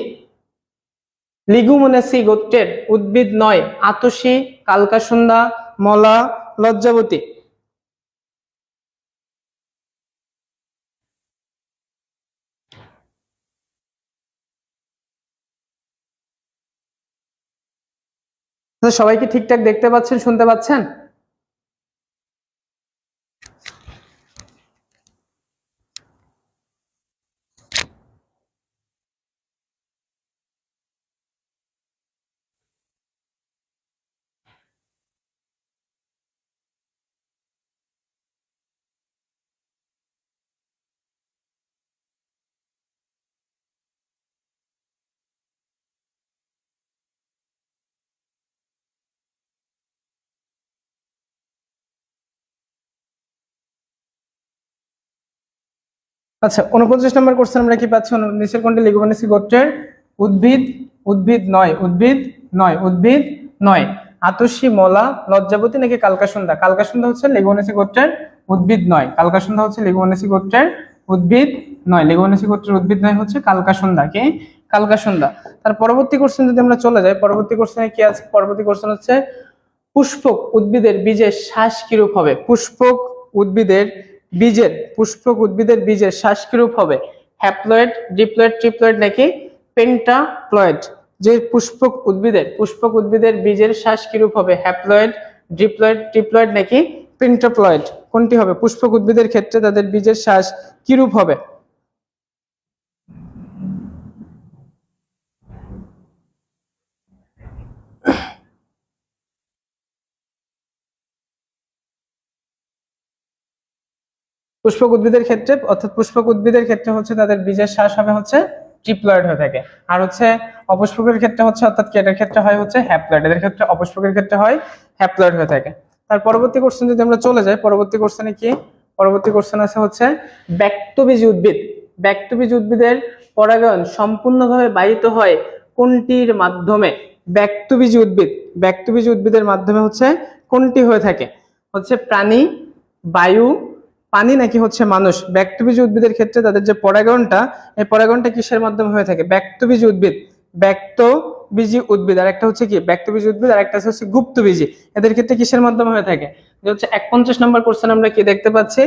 লিগুমিনেসি গোত্রের উদ্ভিদ নয়? আতসী, কালকাসুন্দা, মলা, লজ্জাবতী। সবাই কি ঠিকঠাক দেখতে পাচ্ছেন, শুনতে পাচ্ছেন? আচ্ছা, 49 নম্বর কোশ্চেন আমরা কি পাচ্ছি? নিচের কোনটি লিগুমিনেসি গোত্রের উদ্ভিদ? উদ্ভিদ নয়, উদ্ভিদ নয়, উদ্ভিদ নয়। আতসী, মলা, লজ্জাবতী, নাকি কালকাসুন্দা? কালকাসুন্দা হচ্ছে লিগুমিনেসি গোত্রের উদ্ভিদ নয়, কালকাসুন্দা হচ্ছে লিগুমিনেসি গোত্রের উদ্ভিদ নয়, লিগুমিনেসি গোত্রের উদ্ভিদ নয় হচ্ছে কালকাসুন্দা, কি কালকাসুন্দা। তার পরবর্তী কোশ্চেন যদি আমরা চলে যাই, পরবর্তী কোশ্চেনে কি আছে? পরবর্তী কোশ্চেন হচ্ছে পুষ্পক উদ্ভিদের বীজের শ্বাস কিরূপ হবে? পুষ্পক উদ্ভিদের বীজের, পুষ্পক উদ্ভিদের বীজের শ্বাস কিরূপ হবে? হ্যাপ্লয়েড, ডিপ্লয়েড, ট্রিপ্লয়েড, নাকি পেন্টাপ্লয়েড? যে পুষ্পক উদ্ভিদের বীজের শ্বাস কিরূপ হবে? হ্যাপ্লয়েড, ডিপ্লয়েড, ট্রিপ্লয়েড, নাকি পেন্টাপ্লয়েড? কোনটি হবে? পুষ্পক উদ্ভিদের ক্ষেত্রে তাদের বীজের শ্বাস কিরূপ হবে? পুষ্পক উদ্ভিদের ক্ষেত্রে, অর্থাৎ পুষ্পক উদ্ভিদের ক্ষেত্রে হচ্ছে তাদের বীজের শ্বাস হবে হচ্ছে ট্রিপ্লয়েড হয়ে থাকে। আর হচ্ছে অপুষ্পকের ক্ষেত্রে হচ্ছে, অর্থাৎ কেটের ক্ষেত্রে হয় হচ্ছে হ্যাপ্লয়েড। এদের ক্ষেত্রে, অপুষ্পকের ক্ষেত্রে হয় হ্যাপ্লয়েড হয়ে থাকে। তার পরবর্তী কোশ্চেন যদি আমরা চলে যাই, পরবর্তী কোশ্চেনে কি? পরবর্তী কোশ্চেন আছে হচ্ছে ব্যক্তবীজী উদ্ভিদ, ব্যক্তবীজী উদ্ভিদের পরাগায়ন সম্পূর্ণভাবে বাহিত হয় কোনটির মাধ্যমে? ব্যক্তবীজী উদ্ভিদ, ব্যক্তবীজী উদ্ভিদের মাধ্যমে হচ্ছে কোনটি হয়ে থাকে? হচ্ছে প্রাণী, বায়ু, পানি, নাকি হচ্ছে মানুষ? ব্যক্তবীজী উদ্ভিদের ক্ষেত্রে তাদের যে পরাগায়নটা, এই পরাগায়নটা কিসের মাধ্যমে হয়ে থাকে? ব্যক্তবীজী উদ্ভিদ, ব্যক্ত বীজি উদ্ভিদ, আর একটা হচ্ছে কি ব্যক্তবীজী উদ্ভিদ, আর একটা হচ্ছে গুপ্তবীজী। এদের ক্ষেত্রে কিসের মাধ্যমে হয়ে থাকে? যে হচ্ছে 51 নম্বর কোশ্চেন আমরা কি দেখতে পাচ্ছি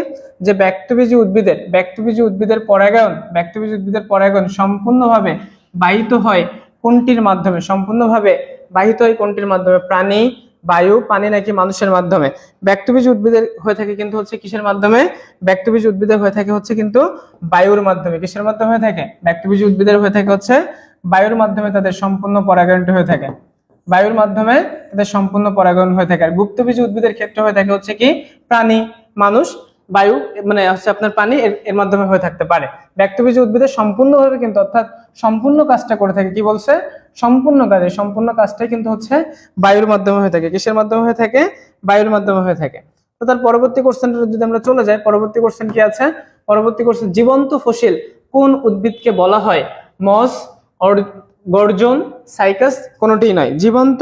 যে ব্যক্তবীজী উদ্ভিদের পরাগায়ন সম্পূর্ণভাবে বাহিত হয় কোনটির মাধ্যমে? সম্পূর্ণভাবে বাহিত হয় কোনটির মাধ্যমে? প্রাণী, বায়ু, পানি নাকি মানুষের মাধ্যমে? ব্যক্তবীজী উদ্ভিদের হয়ে থাকে কিন্তু হচ্ছে কিসের মাধ্যমে? ব্যক্তবীজী উদ্ভিদের হয়ে থাকে হচ্ছে কিন্তু বায়ুর মাধ্যমে। কিসের মাধ্যমে হয়ে থাকে? ব্যক্তবীজী উদ্ভিদের হয়ে থাকে হচ্ছে বায়ুর মাধ্যমে তাদের সম্পূর্ণ পরাগায়নটি হয়ে থাকে। বায়ুর মাধ্যমে তাদের সম্পূর্ণ পরাগায়ন হয়ে থাকে। আর গুপ্তবীজী উদ্ভিদের ক্ষেত্রে হয়ে থাকে হচ্ছে কি প্রাণী, মানুষ, বায়ু, মানে হচ্ছে আপনার পানি এর মাধ্যমে হয়ে থাকতে পারে। ব্যক্তবীজী উদ্ভিদের সম্পূর্ণভাবে কিন্তু অর্থাৎ সম্পূর্ণ কাজটা করে থাকে, কি বলছে? সম্পূর্ণ কাজটাই কিন্তু হচ্ছে বায়ুর মাধ্যমে হয়ে থাকে। কিসের মাধ্যমে হয়ে থাকে? বায়ুর মাধ্যমে হয়ে থাকে। তো তার পরবর্তী কোশ্চেনটা যদি আমরা চলে যাই, পরবর্তী কোশ্চেন কি আছে? পরবর্তী কোশ্চেন, জীবন্ত ফসিল কোন উদ্ভিদকে বলা হয়? মস, গর্জন, সাইকাস, কোনটিই নয়। জীবন্ত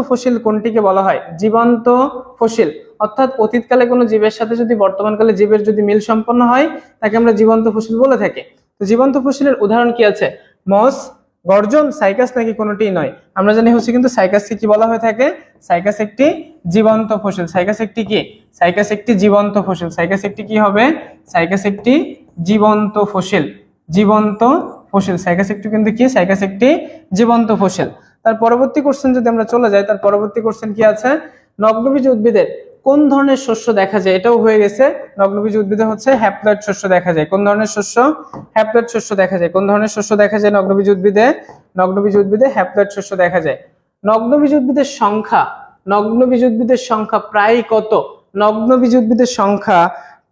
ফসিল কোনটিকে বলা হয়? জীবন্ত ফসিল অর্থাৎ অতীতকালে কোনো জীবের সাথে যদি বর্তমানকালে জীবের যদি মিল সম্পন্ন হয় তাকে আমরা জীবন্ত ফসিল বলে থাকি। তো জীবন্ত ফসিলের উদাহরণ কি আছে? মস, গর্জন, সাইকাস নাকি কোনটিই নয়? আমরা জানি হচ্ছে কিন্তু সাইকাসকে কি বলা হয়ে থাকে? সাইকাস একটি জীবন্ত ফসিল। সাইকাস একটি কি? সাইকাস একটি জীবন্ত ফসিল। সাইকাস একটি কি হবে? সাইকাস একটি জীবন্ত ফসিল। সাইকাস একটি কিন্তু কি? সাইকাস একটি জীবন্ত ফসিল। তার পরবর্তী কোশ্চেন যদি আমরা চলে যাই, তার পরবর্তী কোশ্চেন কি আছে? নগ্নবীজী উদ্ভিদের কোন ধরনের শস্য দেখা যায়? এটাও হয়ে গেছে। নগ্নবীজী উদ্ভিদে হচ্ছে হ্যাপ্লয়েড শস্য দেখা যায়। কোন ধরনের শস্য? হ্যাপ্লয়েড শস্য দেখা যায়। কোন ধরনের শস্য দেখা যায় নগ্নবীজী উদ্ভিদে? নগ্নবীজী উদ্ভিদে হ্যাপ্লয়েড শস্য দেখা যায়। নগ্নবীজী উদ্ভিদের সংখ্যা প্রায় কত? নগ্নবীজী উদ্ভিদের সংখ্যা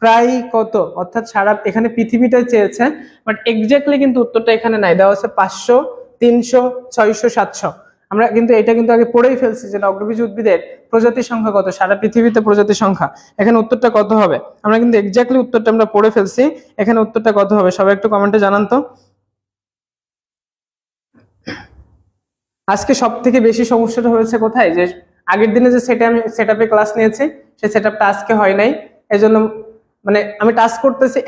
প্রায় কত? অর্থাৎ সারা এখানে পৃথিবীটাই চেয়েছে, বাট এক্স্যাক্টলি কিন্তু উত্তরটা এখানে নাই, দেওয়া আছে 500, 300, 600, 700। আমরা কিন্তু এটা কিন্তু আগে পড়েই ফেলছি যে নগ্নবীজী উদ্ভিদের প্রজাতির সংখ্যা কত, সারা পৃথিবীতে প্রজাতির সংখ্যা। এখানে উত্তরটা কত হবে? আমরা কিন্তু এক্স্যাক্টলি উত্তরটা আমরা পড়ে ফেলছি। এখানে উত্তরটা কত হবে সবাই একটু কমেন্টে জানান তো। আজকে সব থেকে বেশি সমস্যাটা হয়েছে কোথায়? যে আগের দিনে যে সেটআপে ক্লাস নিয়েছি সেই সেটআপটা আজকে হয় নাই। এজন্য মানে আমি টাচ করতেছি,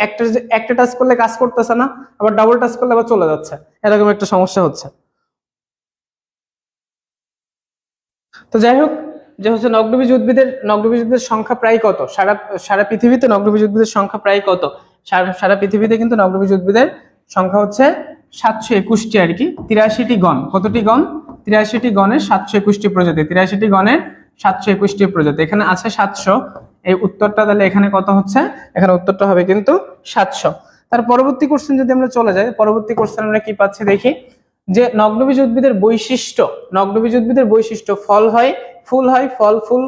একটা টাচ করলে কাজ করতেছে না, আবার ডাবল টাচ করলে আবার চলে যাচ্ছে, এরকম একটা সমস্যা হচ্ছে। তো যাই হোক, যে হচ্ছে নগ্নবীজ উদ্ভিদের সংখ্যা প্রায় কত? সারা পৃথিবীতে নগ্নবীজ উদ্ভিদের সংখ্যা প্রায় কত? সারা পৃথিবীতে কিন্তু নগ্নবীজ উদ্ভিদের সংখ্যা হচ্ছে 721টি আর কি, 83টি গণ। কতটি গণ? 83টি গণের 721টি প্রজাতি। 83টি গণের 721টি প্রজাতি। এখানে আছে 700। এই উত্তরটা তাহলে এখানে কত হচ্ছে? এখানে উত্তরটা হবে কিন্তু 700। তার পরবর্তী কোশ্চেন যদি আমরা চলে যাই, পরবর্তী কোশ্চেন আমরা কি পাচ্ছি দেখি। যে নগ্নবীজ উদ্ভিদের বৈশিষ্ট্য ফল হয়, ফুল হয়, ফুল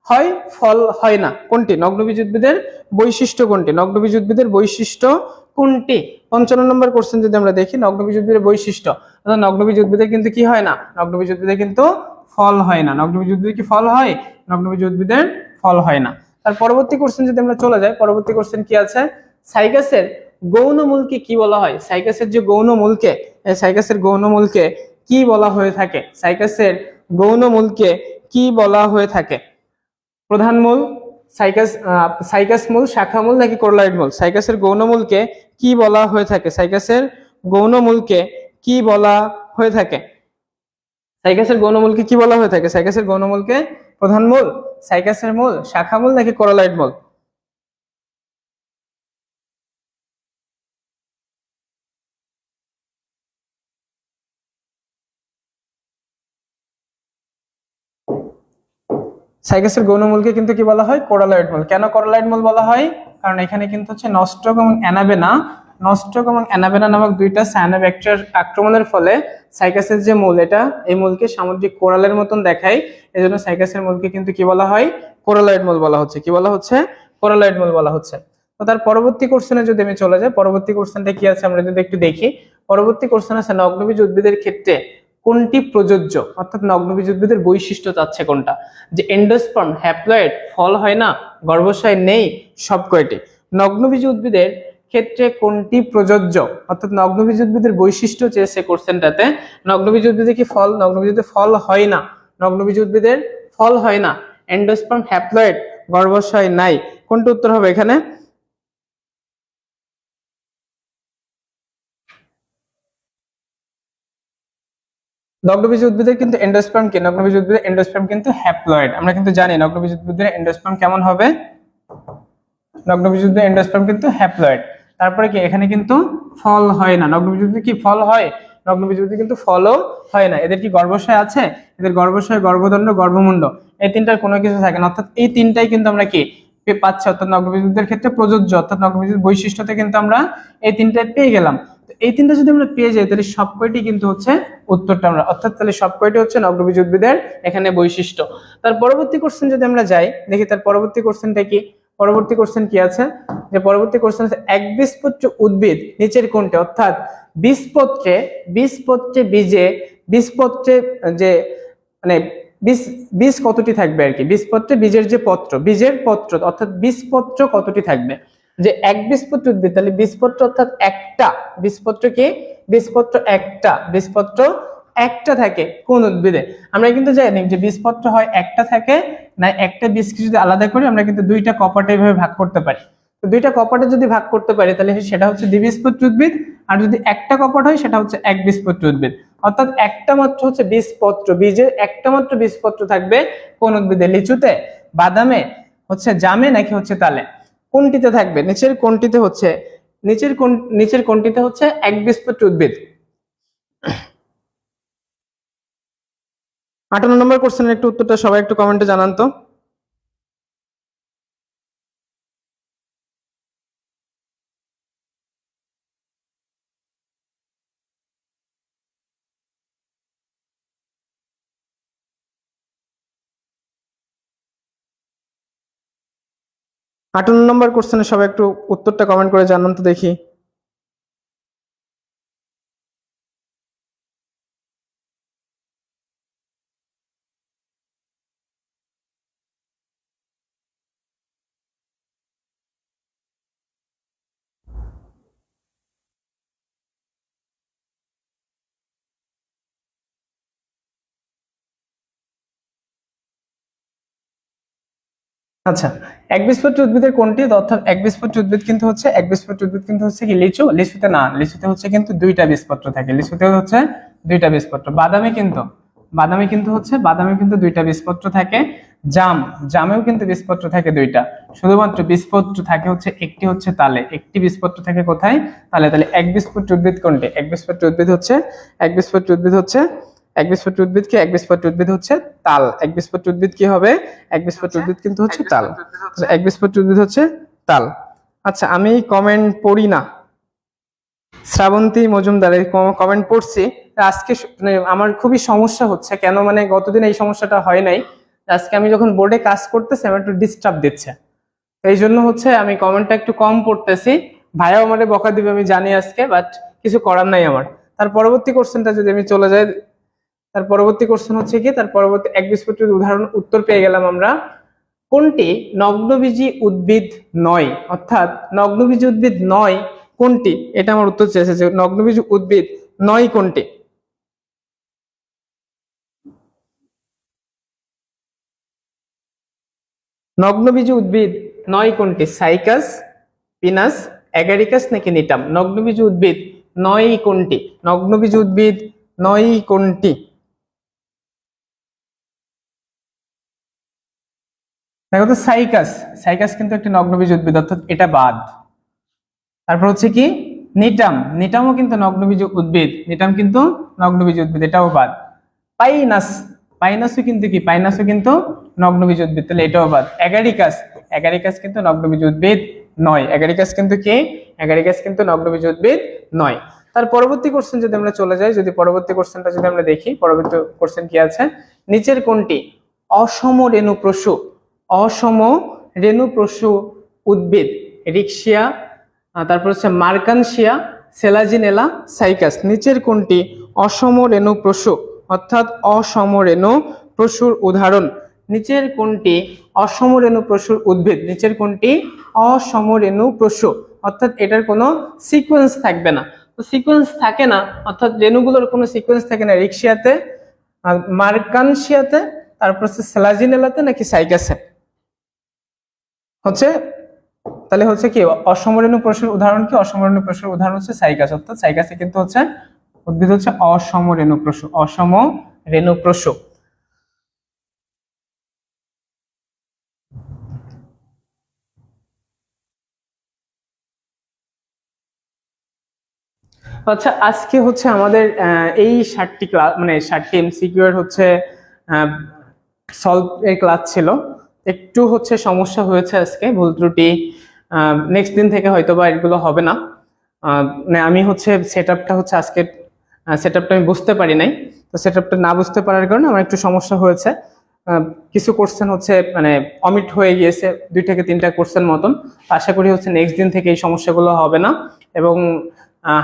হয়, ফল হয় না, কোনটি? নগ্নবীজ উদ্ভিদের বৈশিষ্ট্য কোনটি? নগ্নবীজ উদ্ভিদের বৈশিষ্ট্য কোনটি? 55 নম্বর কোশ্চেন যদি আমরা দেখি, নগ্নবীজ উদ্ভিদের বৈশিষ্ট্য, অর্থাৎ নগ্নবীজ উদ্ভিদের কিন্তু কি হয় না? নগ্নবীজ উদ্ভিদের কিন্তু ফল হয় না। নগ্নবীজ উদ্ভিদের কি ফল হয়? নগ্নবীজ উদ্ভিদের ফল হয় না। তার পরবর্তী কোশ্চেন যদি আমরা চলে যাই, পরবর্তী কোশ্চেন কি আছে? সাইকাসের গৌণমূলকে কি বলা হয়? সাইকাসের যে গৌণমূলকে, সাইকাসের গৌণমূলকে কি বলা হয়ে থাকে? সাইকাসের গৌণমূলকে কি বলা হয়ে থাকে? প্রধান মূল, সাইকাস মূল, শাখা মূল নাকি কোরলাইড মূল? সাইকাসের গৌণমূলকে কি বলা হয়ে থাকে? সাইকাসের গৌণমূলকে কি বলা হয়ে থাকে? সাইকাসের গৌণমূলকে কি বলা হয়ে থাকে? সাইকাসের গৌণমূলকে প্রধান মূল, সাইকাসের মূল, শাখা মূল নাকি কোরলাইড মূল? সাইকাসের গৌণমূলকে কিন্তু কি বলা হয়? কোরালয়েড মূল। কেন কোরালয়েড মূল বলা হয়? কারণ এখানে কিন্তু হচ্ছে নস্ট্রক এবং অ্যানাবেনা নামক দুইটা সায়ানোব্যাকটেরিয়ার আক্রমণের ফলে সাইকাসের যে মূল, এই মূলকে সামুদ্রিক কোরালের মতন দেখায়। এজন্য সাইকাসের মূলকে কিন্তু কি বলা হয়? কোরালয়েড মূল বলা হচ্ছে। কি বলা হচ্ছে? কোরালয়েড মূল বলা হচ্ছে। তো তার পরবর্তী কোশ্চেনে যদি আমি চলে যাই, পরবর্তী কোশ্চেনটা কি আছে আমরা যদি একটু দেখি। পরবর্তী কোশ্চেন আছে নগ্নবীজ উদ্ভিদের ক্ষেত্রে কোনটি প্রযোজ্য? অর্থাৎ নগ্নবীজ উদ্ভিদের বৈশিষ্ট্য চাচ্ছে কোনটা? যে এন্ডোস্পার্ম, হ্যাপ্লয়েড, ফল হয় না, গর্ভাশয় নেই, সব কয়টি? নগ্নবীজ উদ্ভিদের ক্ষেত্রে কোনটি প্রযোজ্য? অর্থাৎ নগ্নবীজ উদ্ভিদের বৈশিষ্ট্য চেয়েছে কোশ্চেনটাতে। নগ্নবীজ উদ্ভিদে কি ফল? নগ্নবীজ উদ্ভিদে ফল হয় না, নগ্নবীজ উদ্ভিদের ফল হয় না, এন্ডোস্পার্ম, হ্যাপ্লয়েড, গর্ভাশয় নাই, কোনটি উত্তর হবে এখানে? নগ্নবীজ উদ্ভিদের কিন্তু এন্ডোস্পার্ম কি, নগ্নবীজ উদ্ভিদের এন্ডোস্পার্ম কিন্তু হ্যাপ্লয়েড। আমরা কিন্তু জানি নগ্নবীজ উদ্ভিদের এন্ডোস্পার্ম কেমন হবে, নগ্নবীজ উদ্ভিদের এন্ডোস্পার্ম কিন্তু হ্যাপ্লয়েড। তারপরে কি এখানে কিন্তু ফল হয় না, নগ্নবীজ উদ্ভিদে কি ফল হয়, নগ্নবীজ উদ্ভিদে কিন্তু ফলও হয় না। এদের কি গর্ভাশয় আছে, এদের গর্ভাশয়, গর্ভদণ্ড, গর্ভমুণ্ড, এই তিনটার কোনো কিছু থাকে না, অর্থাৎ এই তিনটাই কিন্তু আমরা কি পাচ্ছি, অর্থাৎ নগ্নবীজ উদ্ভিদের ক্ষেত্রে প্রযোজ্য, অর্থাৎ নগ্নবীজ বৈশিষ্ট্যতে কিন্তু আমরা এই তিনটায় পেয়ে গেলাম। তো এই তিনটা যদি আমরা পেয়ে যাই তাহলে সব কয়টি কিন্তু হচ্ছে উত্তরটা আমরা, অর্থাৎ তাহলে সব কয়টি হচ্ছে নগ্নবীজ উদ্ভিদের এখানে বৈশিষ্ট্য। তার পরবর্তী কোশ্চেন যদি আমরা যাই দেখি, তার পরবর্তী কোশ্চেনটা কি, পরবর্তী কোশ্চেন কি আছে, যে পরবর্তী কোশ্চেন আছে একবীজপত্রী উদ্ভিদ নিচের কোনটি, অর্থাৎ বীজপত্রে, বীজপত্রে বীজে, বীজপত্রে যে মানে বীজ, বীজ কতটি থাকবে আর কি, বীজপত্রে বীজের যে পত্র, বীজের পত্র অর্থাৎ বীজপত্র কতটি থাকবে, যে একবীজপত্রী উদ্ভিদ তাহলে বীজপত্র অর্থাৎ একটা, বীজপত্র কি, বীজপত্র একটা, বীজপত্র একটা থাকে কোন উদ্ভিদে। আমরা কিন্তু জানি যে বীজপত্র হয় একটা থাকে না, একটা বীজকে যদি আলাদা করি আমরা কিন্তু দুইটা কপাটে এভাবে ভাগ করতে পারি। তো দুইটা কপাটে যদি ভাগ করতে পারি তাহলে সেটা হচ্ছে দ্বিবীজপত্রী উদ্ভিদ, আর যদি একটা কপাট হয় সেটা হচ্ছে একবীজপত্রী উদ্ভিদ। অর্থাৎ একটা মাত্র হচ্ছে বীজপত্র, বীজের একটা মাত্র বীজপত্র থাকবে কোন উদ্ভিদে, লিচুতে, বাদামে, হচ্ছে জামে, নাকি হচ্ছে তালে, কোনটিতে থাকবে, নিচের কোনটিতে হচ্ছে, নিচের কোনটিতে হচ্ছে একবীজপত্রী উদ্ভিদ। 58 নম্বর কোশ্চেনের একটু উত্তরটা সবাই একটু কমেন্টে জানান তো। আটান্ন নম্বর কোশ্চেনে সবাই একটু উত্তরটা কমেন্ট করে জানান তো দেখি। আচ্ছা, একবীজপত্রী উদ্ভিদের কোনটি, অর্থাৎ একবীজপত্রী উদ্ভিদ কিন্তু হচ্ছে, একবীজপত্রী উদ্ভিদ কিন্তু হচ্ছে কি লিচু, লিচুতে না, লিচুতে হচ্ছে কিন্তু দুইটা বীজপত্র থাকে, লিচুতে হচ্ছে দুইটা বীজপত্র। বাদামে কিন্তু, বাদামে কিন্তু হচ্ছে, বাদামে কিন্তু দুইটা বীজপত্র থাকে। জাম, জামেও কিন্তু বীজপত্র থাকে দুইটা। শুধুমাত্র বীজপত্র থাকে হচ্ছে একটি, হচ্ছে তালে, একটি বীজপত্র থাকে কোথায়, তালে। তাহলে একবীজপত্রী উদ্ভিদ কোনটি, একবীজপত্রী উদ্ভিদ হচ্ছে, একবীজপত্রী উদ্ভিদ হচ্ছে, একবীজপত্রী উদ্ভিদ কি, একবীজপত্রী উদ্ভিদ হচ্ছে তাল। একবীজপত্রী উদ্ভিদ কি হবে, একবীজপত্রী উদ্ভিদ কিন্তু হচ্ছে তাল, একবীজপত্রী উদ্ভিদ হচ্ছে তাল। আচ্ছা, আমি কমেন্ট পড়ি না, শ্রাবন্তী মজুমদারের কমেন্ট পড়ছি। আজকে মানে আমার খুবই সমস্যা হচ্ছে, কেন মানে গতদিন এই সমস্যাটা হয় নাই, আজকে আমি যখন বোর্ডে কাজ করতেছি আমার একটু ডিস্টার্ব দিচ্ছে, এই জন্য হচ্ছে আমি কমেন্টটা একটু কম পড়তেছি। ভাইয়াও আমাদের বকা দিবে আমি জানি আজকে, বাট কিছু করার নাই আমার। তার পরবর্তী কোশ্চেনটা যদি আমি চলে যাই, তার পরবর্তী কোশ্চেন হচ্ছে কি, তার পরবর্তী একবীজপত্রীর উদাহরণ উত্তর পেয়ে গেলাম আমরা। কোনটি নগ্নবীজী উদ্ভিদ নয়, অর্থাৎ নগ্নবীজী উদ্ভিদ নয় কোনটি, এটা আমার উত্তর চেয়েছে যে নগ্নবীজী উদ্ভিদ নয় কোনটি। নগ্নবীজী উদ্ভিদ নয় কোনটি, সাইকাস, পিনাস, অ্যাগারিকাস, নাকি নিটাম, নগ্নবীজী উদ্ভিদ নয় কোনটি, নগ্নবীজী উদ্ভিদ নয় কোনটি। দেখো তো সাইকাস, সাইকাস কিন্তু একটি নগ্নবীজী উদ্ভিদ, অর্থাৎ এটা বাদ। তারপর হচ্ছে কি নিটাম, নিটামও কিন্তু নগ্নবীজী উদ্ভিদ, নিটাম কিন্তু নগ্নবীজী উদ্ভিদ, এটাও বাদ। পাইনাস, পাইনাসও কিন্তু কি, পাইনাসও কিন্তু নগ্নবীজী উদ্ভিদ, তাহলে এটাও বাদ। অ্যাগারিকাস, অ্যাগারিকাস কিন্তু নগ্নবীজী উদ্ভিদ নয়, অ্যাগারিকাস কিন্তু কি, অ্যাগারিকাস কিন্তু নগ্নবীজী উদ্ভিদ নয়। তার পরবর্তী কোশ্চেন যদি আমরা চলে যাই, যদি পরবর্তী কোশ্চেনটা যদি আমরা দেখি, পরবর্তী কোশ্চেন কি আছে, নিচের কোনটি অসম রেণুপ্রসূ, অসম রেণুপ্রসূ উদ্ভিদ, রিক্সিয়া, তারপর হচ্ছে মার্কানসিয়া, সেলাজিনেলা, সাইকাস, নিচের কোনটি অসম রেণুপ্রসূ, অর্থাৎ অসম রেণুপ্রসূর উদাহরণ, নিচের কোনটি অসম রেণুপ্রসূর উদ্ভিদ, নিচের কোনটি অসম রেণুপ্রসূ, অর্থাৎ এটার কোনো সিকোয়েন্স থাকবে না। তো সিকোয়েন্স থাকে না, অর্থাৎ রেণুগুলোর কোনো সিকোয়েন্স থাকে না, রিক্সিয়াতে, মার্কানসিয়াতে, তারপর হচ্ছে সেলাজিনেলাতে, নাকি সাইকাসে হচ্ছে। তাহলে হচ্ছে কি অসমরেণু প্রশ্নের উদাহরণ কি, অসমরেণু প্রশ্নের উদাহরণ হচ্ছে সাইকাস, অর্থাৎ সাইকাসে কিন্তু হচ্ছে উদ্ভিদ হচ্ছে অসম রেণুক্রশ, অসম রেণুক্রশ। আচ্ছা, আজকে হচ্ছে আমাদের এই 60টি ক্লাস, মানে 60টি এমসিকিউ এর হচ্ছে সলভ এর ক্লাস ছিল। একটু হচ্ছে সমস্যা হয়েছে আজকে, ভুল ত্রুটি। নেক্সট দিন থেকে হয়তো বা এগুলো হবে না। মানে আমি হচ্ছে সেটআপটা হচ্ছে আজকে সেটআপটা আমি বুঝতে পারি নাই, তো সেটআপটা না বুঝতে পারার কারণে আমার একটু সমস্যা হয়েছে। কিছু কোশ্চেন হচ্ছে মানে অমিট হয়ে গিয়েছে, 2 থেকে 3টা কোশ্চেন মতন। আশা করি হচ্ছে নেক্সট দিন থেকে এই সমস্যাগুলো হবে না, এবং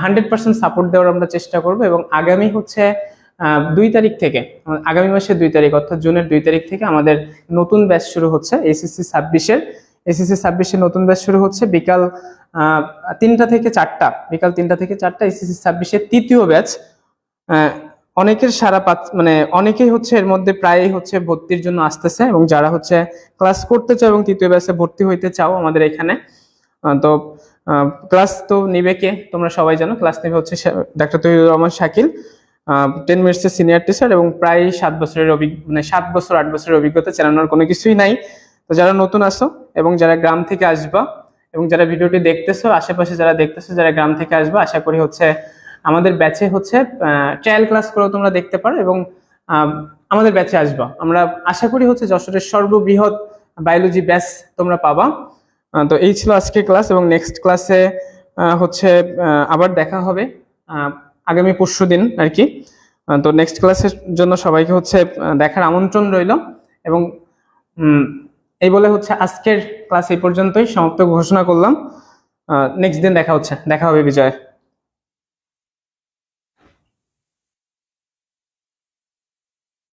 100% সাপোর্ট দেওয়ার আমরা চেষ্টা করব। এবং আগামী হচ্ছে 2 তারিখ থেকে, আগামী মাসের 2 তারিখ অর্থাৎ জুনের 2 তারিখ থেকে আমাদের নতুন ব্যাচ শুরু হচ্ছে এসএসসি 26-এর। এসএসসি 26-এর নতুন ব্যাচ শুরু হচ্ছে বিকাল 3টা থেকে 4টা, বিকাল 3টা থেকে 4টা এসএসসি 26-এর তৃতীয় ব্যাচ। অনেকের সারা মানে অনেকেই হচ্ছে এর মধ্যে প্রায় হচ্ছে ভর্তির জন্য আসতেছে, এবং যারা হচ্ছে ক্লাস করতে চাও এবং তৃতীয় ব্যাচে ভর্তি হইতে চাও আমাদের এখানে, তো ক্লাস তো নিবে কে তোমরা সবাই জানো। ক্লাস নেবে হচ্ছে ডাক্তার তৌহিদুর রহমান শাকিল, 10 মিনিটসের সিনিয়র টিচার, এবং প্রায় 7 বছরের মানে 7 বছর 8 বছরের অভিজ্ঞতা, চালানোর কোনো কিছুই নাই। তো যারা নতুন আসো এবং যারা গ্রাম থেকে আসবা, এবং যারা ভিডিওটি দেখতেছো আশেপাশে যারা দেখতেছো যারা গ্রাম থেকে আসবা, আশা করি হচ্ছে আমাদের ব্যাচে হচ্ছে ট্রায়াল ক্লাস করেও তোমরা দেখতে পারো, এবং আমাদের ব্যাচে আসবা। আমরা আশা করি হচ্ছে যশোরের সর্ববৃহৎ বায়োলজি ব্যাচ তোমরা পাবা। তো এই ছিল আজকের ক্লাস, এবং নেক্সট ক্লাসে হচ্ছে আবার দেখা হবে আগামী পরশু দিন আর কি। তো নেক্সট ক্লাসের জন্য সবাইকে হচ্ছে দেখার আমন্ত্রণ রইল, এবং এই বলে হচ্ছে আজকের ক্লাস এই পর্যন্তই সমাপ্ত ঘোষণা করলাম। নেক্সট দিন দেখা হবে বিজয়।